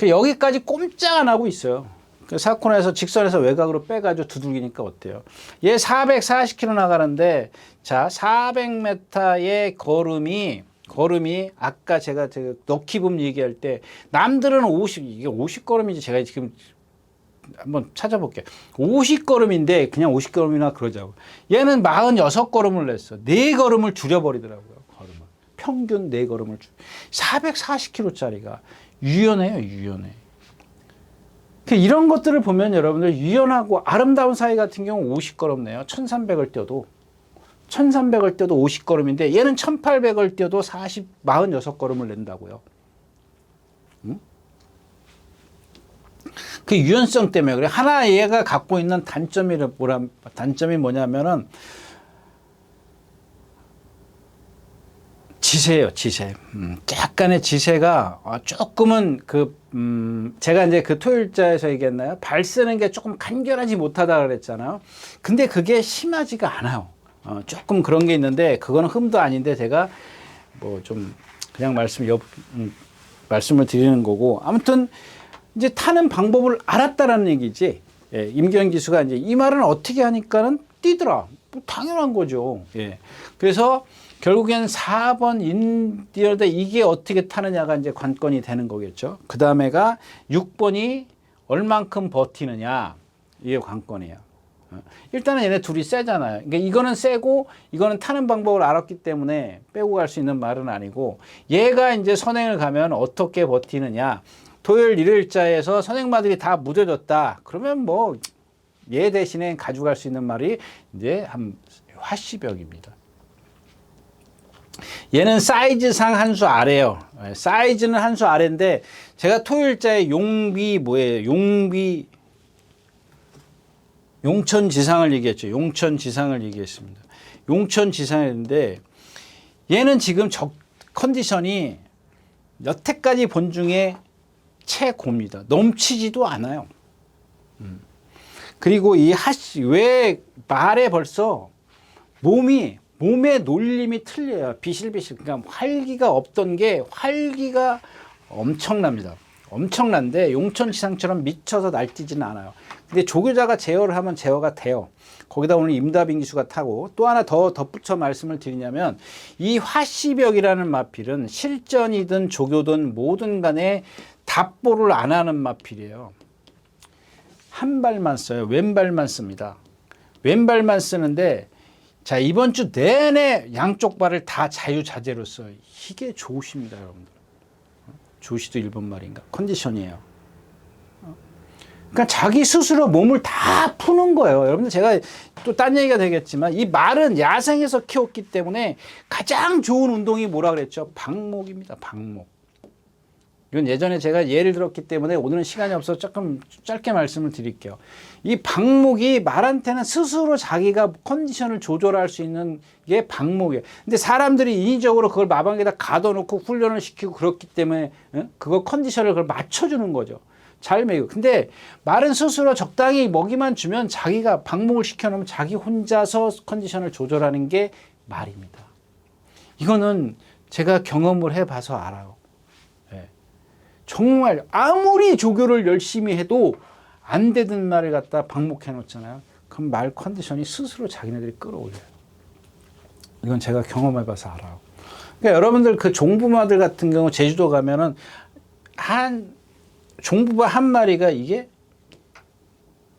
여기까지 꼼짝 안 하고 있어요. 사코너에서 직선에서 외곽으로 빼가지고 두들기니까 어때요? 얘 440km 나가는데, 자, 400m의 걸음이 아까 제가 너키붐 얘기할 때 남들은 이게 50걸음인지 제가 지금 한번 찾아볼게요. 50걸음인데 그냥 50걸음이나 그러자고. 얘는 46걸음을 냈어. 4걸음을 줄여버리더라고요. 걸음을. 평균 4걸음을 440km짜리가 유연해요. 유연해. 이런 것들을 보면 여러분들 유연하고 아름다운 사이 같은 경우 50걸음 내요. 1300을 뛰어도 50걸음인데 얘는 1800을 뛰어도 46걸음을 낸다고요. 응? 그 유연성 때문에 그래. 하나 얘가 갖고 있는 단점이 뭐냐면은 지세예요, 지세. 약간의 지세가 조금은 제가 이제 그 토요일자에서 얘기했나요? 발 쓰는 게 조금 간결하지 못하다 그랬잖아요. 근데 그게 심하지가 않아요. 조금 그런 게 있는데 그거는 흠도 아닌데 제가 뭐 좀 그냥 말씀을 드리는 거고, 아무튼 이제 타는 방법을 알았다라는 얘기지. 예, 임경 기수가 이제 이 말은 어떻게 하니까는 뛰더라. 뭐 당연한 거죠. 예. 그래서 결국엔 4번 인디어드 이게 어떻게 타느냐가 이제 관건이 되는 거겠죠. 그 다음에가 6번이 얼만큼 버티느냐. 이게 관건이에요. 일단은 얘네 둘이 세잖아요. 그러니까 이거는 세고 이거는 타는 방법을 알았기 때문에 빼고 갈 수 있는 말은 아니고, 얘가 이제 선행을 가면 어떻게 버티느냐. 토요일 일요일자에서 선행마들이 다 무뎌졌다. 그러면 뭐 얘 대신에 가져갈 수 있는 말이 이제 화시벽입니다. 얘는 사이즈상 한 수 아래요. 사이즈는 한 수 아래인데 제가 토요일자에 용비 뭐예요? 용천지상을 얘기했죠. 용천지상을 얘기했습니다. 용천지상인데 얘는 지금 컨디션이 여태까지 본 중에 최고입니다. 넘치지도 않아요. 그리고 왜 말에 벌써 몸의 놀림이 틀려요. 비실비실. 그러니까 활기가 없던 게 활기가 엄청납니다. 엄청난데 용천지상처럼 미쳐서 날뛰지는 않아요. 근데 조교자가 제어를 하면 제어가 돼요. 거기다 오늘 임다빈 기수가 타고, 또 하나 더 덧붙여 말씀을 드리냐면 이 화시벽이라는 마필은 실전이든 조교든 뭐든 간에 답보를 안 하는 마필이에요. 한 발만 써요. 왼발만 씁니다. 왼발만 쓰는데, 자, 이번 주 내내 양쪽 발을 다 자유자재로 써요. 이게 조시입니다, 여러분들. 조시도 일본 말인가? 컨디션이에요. 그러니까 자기 스스로 몸을 다 푸는 거예요. 여러분들, 제가 또 딴 얘기가 되겠지만 이 말은 야생에서 키웠기 때문에 가장 좋은 운동이 뭐라 그랬죠? 방목입니다. 방목. 이건 예전에 제가 예를 들었기 때문에 오늘은 시간이 없어서 조금 짧게 말씀을 드릴게요. 이 방목이 말한테는 스스로 자기가 컨디션을 조절할 수 있는 게 방목이에요. 근데 사람들이 인위적으로 그걸 마방에다 가둬놓고 훈련을 시키고 그렇기 때문에 그거 컨디션을 그걸 맞춰주는 거죠. 잘 먹이고. 근데 말은 스스로 적당히 먹이만 주면 자기가 방목을 시켜놓으면 자기 혼자서 컨디션을 조절하는 게 말입니다. 이거는 제가 경험을 해봐서 알아요. 정말 아무리 조교를 열심히 해도 안 되던 말을 갖다 방목해 놓잖아요. 그럼 말 컨디션이 스스로 자기네들이 끌어올려요. 이건 제가 경험해봐서 알아요. 그러니까 여러분들 그 종부마들 같은 경우 제주도 가면은 종부마 한 마리가 이게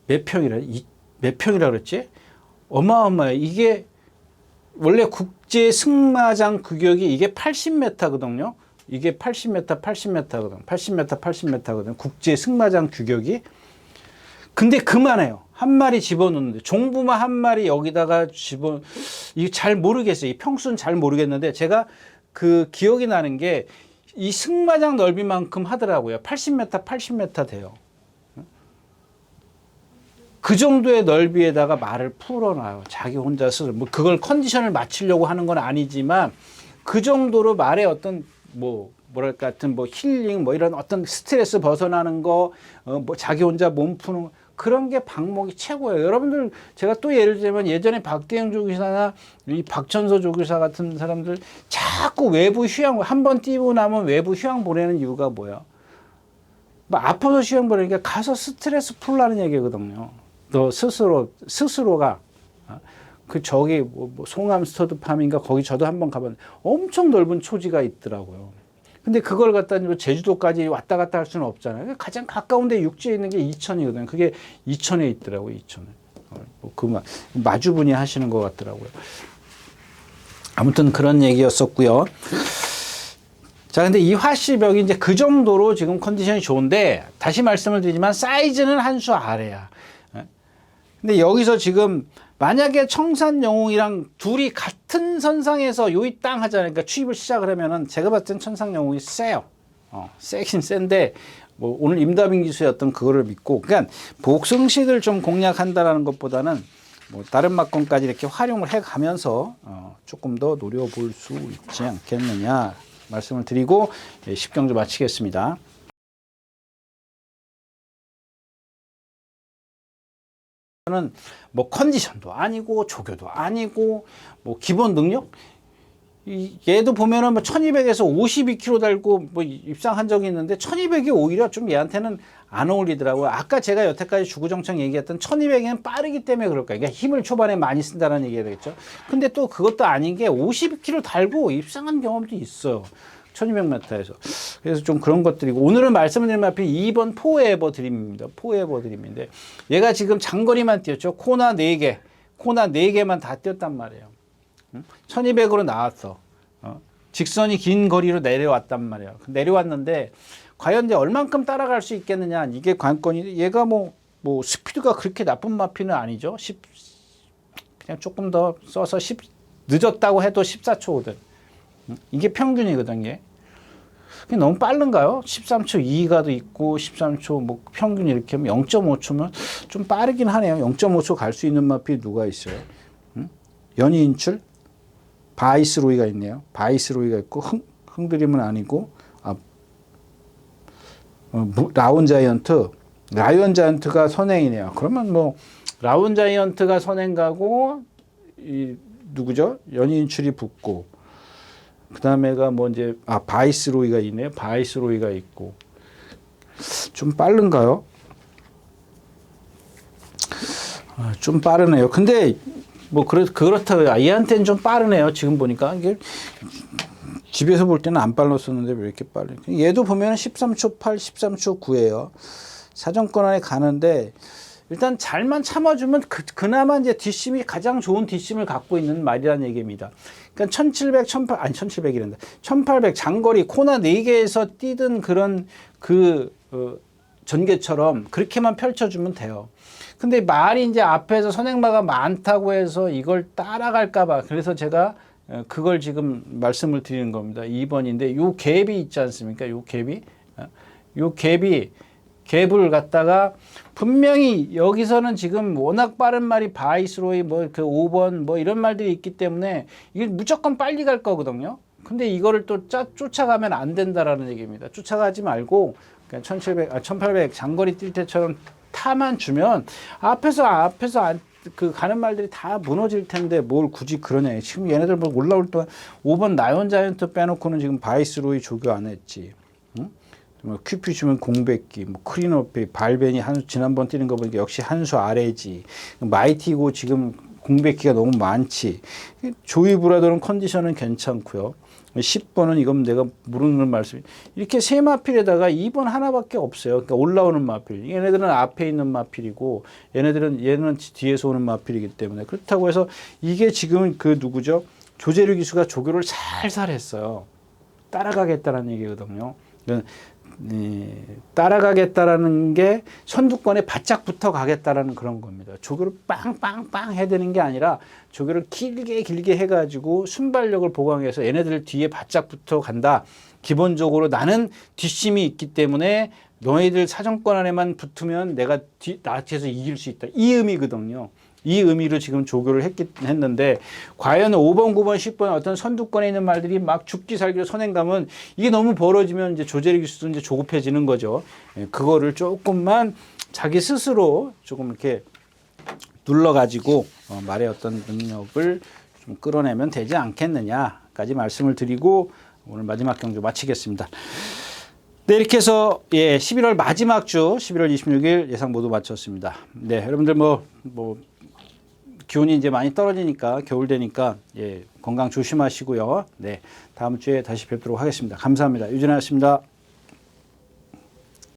몇 평이라 그랬지? 어마어마해요. 이게 원래 국제 승마장 규격이 이게 80m거든요. 이게 80m거든. 80m, 80m거든. 국제 승마장 규격이. 근데 그만해요. 한 마리 집어넣는데 종부마 한 마리 여기다가 이게 잘 모르겠어요. 이 평수는 잘 모르겠는데 제가 그 기억이 나는 게 이 승마장 넓이만큼 하더라고요. 80m, 80m 돼요. 그 정도의 넓이에다가 말을 풀어놔요. 자기 혼자 스스로. 뭐 그걸 컨디션을 맞추려고 하는 건 아니지만 그 정도로 말의 어떤 뭐랄까 하여튼 뭐 힐링 뭐 이런 어떤 스트레스 벗어나는 거, 뭐 자기 혼자 몸 푸는 거, 그런 게 방목이 최고예요. 여러분들 제가 또 예를 들면 예전에 박대영 조교사나 이 박천서 조교사 같은 사람들 자꾸 외부 휴양 한번 뛰고 나면 외부 휴양 보내는 이유가 뭐야? 뭐 아파서 휴양 보내니까 가서 스트레스 풀라는 얘기거든요. 너 스스로가 그 저기 뭐 송암 스터드팜인가 거기 저도 한번 가봤는데 엄청 넓은 초지가 있더라고요. 근데 그걸 갖다 제주도까지 왔다 갔다 할 수는 없잖아요. 가장 가까운데 육지에 있는 게 이천이거든요. 그게 이천에 있더라고요. 이천에. 그 마주분이 하시는 것 같더라고요. 아무튼 그런 얘기였었고요. 자, 근데 이 화씨벽이 이제 그 정도로 지금 컨디션이 좋은데 다시 말씀을 드리지만 사이즈는 한 수 아래야. 근데 여기서 지금 만약에 청산 영웅이랑 둘이 같은 선상에서 요이 땅 하잖아요. 그러니까 취입을 시작을 하면은 제가 봤을 땐 천상 영웅이 세요. 세긴 센데 뭐 오늘 임다빈 기수의 어떤 그거를 믿고 그러니까 복승식을 좀 공략한다라는 것보다는 뭐 다른 막건까지 이렇게 활용을 해 가면서 조금 더 노려볼 수 있지 않겠느냐 말씀을 드리고 10경주 마치겠습니다. 는 뭐 컨디션도 아니고 조교도 아니고 뭐 기본 능력 얘도 보면은 뭐 1200에서 52kg 달고 뭐 입상한 적이 있는데 1200이 오히려 좀 얘한테는 안 어울리더라고요. 아까 제가 여태까지 주구정창 얘기했던 1200은 빠르기 때문에 그럴 거예요. 그러니까 힘을 초반에 많이 쓴다는 얘기가 되겠죠. 근데 또 그것도 아닌 게 52kg 달고 입상한 경험도 있어요. 1200m에서. 그래서 좀 그런 것들이고, 오늘은 말씀드린 마필 2번 포에버 드림입니다. 포에버 드림인데, 얘가 지금 장거리만 뛰었죠. 코나 4개, 코나 4개만 다 뛰었단 말이에요. 1200으로 나왔어. 직선이 긴 거리로 내려왔단 말이에요. 내려왔는데, 과연 이제 얼만큼 따라갈 수 있겠느냐, 이게 관건이, 얘가 뭐 스피드가 그렇게 나쁜 마필은 아니죠. 그냥 조금 더 써서 늦었다고 해도 14초거든. 이게 평균이거든, 이게. 너무 빠른가요? 13초 2가도 있고 13초 뭐 평균 이렇게 하면 0.5초면 좀 빠르긴 하네요. 0.5초 갈 수 있는 마필 누가 있어요? 연이 인출? 바이스로이가 있네요. 바이스로이가 있고 흥드림은 아니고 라운 자이언트. 라이언 자이언트가 선행이네요. 그러면 뭐 라운 자이언트가 선행 가고 누구죠? 연이 인출이 붙고 그 다음에가 뭐 이제 바이스로이가 있네요. 바이스로이가 있고 좀 빠른가요? 좀 빠르네요. 근데 뭐 그렇다고요. 얘한테는 좀 빠르네요. 지금 보니까 이게 집에서 볼 때는 안 빨랐었는데 왜 이렇게 빨리? 얘도 보면 13초 8, 13초 9예요. 사정권 안에 가는데 일단 잘만 참아주면 그나마 이제 뒷심이 가장 좋은 뒷심을 갖고 있는 말이라는 얘기입니다. 그러니까 1700, 1700이란다. 1800 장거리 코나 4개에서 뛰던 그런 전개처럼 그렇게만 펼쳐주면 돼요. 근데 말이 이제 앞에서 선행마가 많다고 해서 이걸 따라갈까봐 그래서 제가 그걸 지금 말씀을 드리는 겁니다. 2번인데 요 갭이 있지 않습니까? 요 갭이 갭을 갖다가 분명히 여기서는 지금 워낙 빠른 말이 바이스로이 뭐 그 5번 뭐 이런 말들이 있기 때문에 이게 무조건 빨리 갈 거거든요. 근데 이거를 또 쫓아가면 안 된다라는 얘기입니다. 쫓아가지 말고 그냥 1800 장거리 뛸 때처럼 타만 주면 앞에서 가는 말들이 다 무너질 텐데 뭘 굳이 그러냐. 지금 얘네들 뭐 올라올 동안 5번 나이언 자이언트 빼놓고는 지금 바이스로이 조교 안 했지. 뭐 큐피 주면 공백기, 뭐 크리노페, 발벤이 지난번 뛰는 거 보니까 역시 한 수 아래지. 마이티고 지금 공백기가 너무 많지. 조이 브라더는 컨디션은 괜찮고요. 10번은 이건 내가 모르는 말씀. 이렇게 세 마필에다가 2번 하나밖에 없어요. 그러니까 올라오는 마필. 얘네들은 앞에 있는 마필이고 얘는 뒤에서 오는 마필이기 때문에 그렇다고 해서 이게 지금 그 누구죠? 조재류 기수가 조교를 살살 했어요. 따라가겠다는 얘기거든요. 따라가겠다라는 게 선두권에 바짝 붙어 가겠다라는 그런 겁니다. 조교를 빵빵빵 해야 되는 게 아니라 조교를 길게 해가지고 순발력을 보강해서 얘네들 뒤에 바짝 붙어 간다. 기본적으로 나는 뒷심이 있기 때문에 너희들 사정권 안에만 붙으면 내가 나한테서 이길 수 있다. 이 의미거든요. 이 의미로 지금 조교를 했는데 과연 5번, 9번, 10번 어떤 선두권에 있는 말들이 막 죽기 살기로 선행가면 이게 너무 벌어지면 이제 조재리 교수도 이제 조급해지는 거죠. 그거를 조금만 자기 스스로 조금 이렇게 눌러가지고 말의 어떤 능력을 좀 끌어내면 되지 않겠느냐까지 말씀을 드리고 오늘 마지막 경주 마치겠습니다. 네, 이렇게 해서 11월 마지막 주 11월 26일 예상 모두 마쳤습니다. 네, 여러분들 기온이 이제 많이 떨어지니까 겨울 되니까 건강 조심하시고요. 네, 다음 주에 다시 뵙도록 하겠습니다. 감사합니다. 유진아였습니다.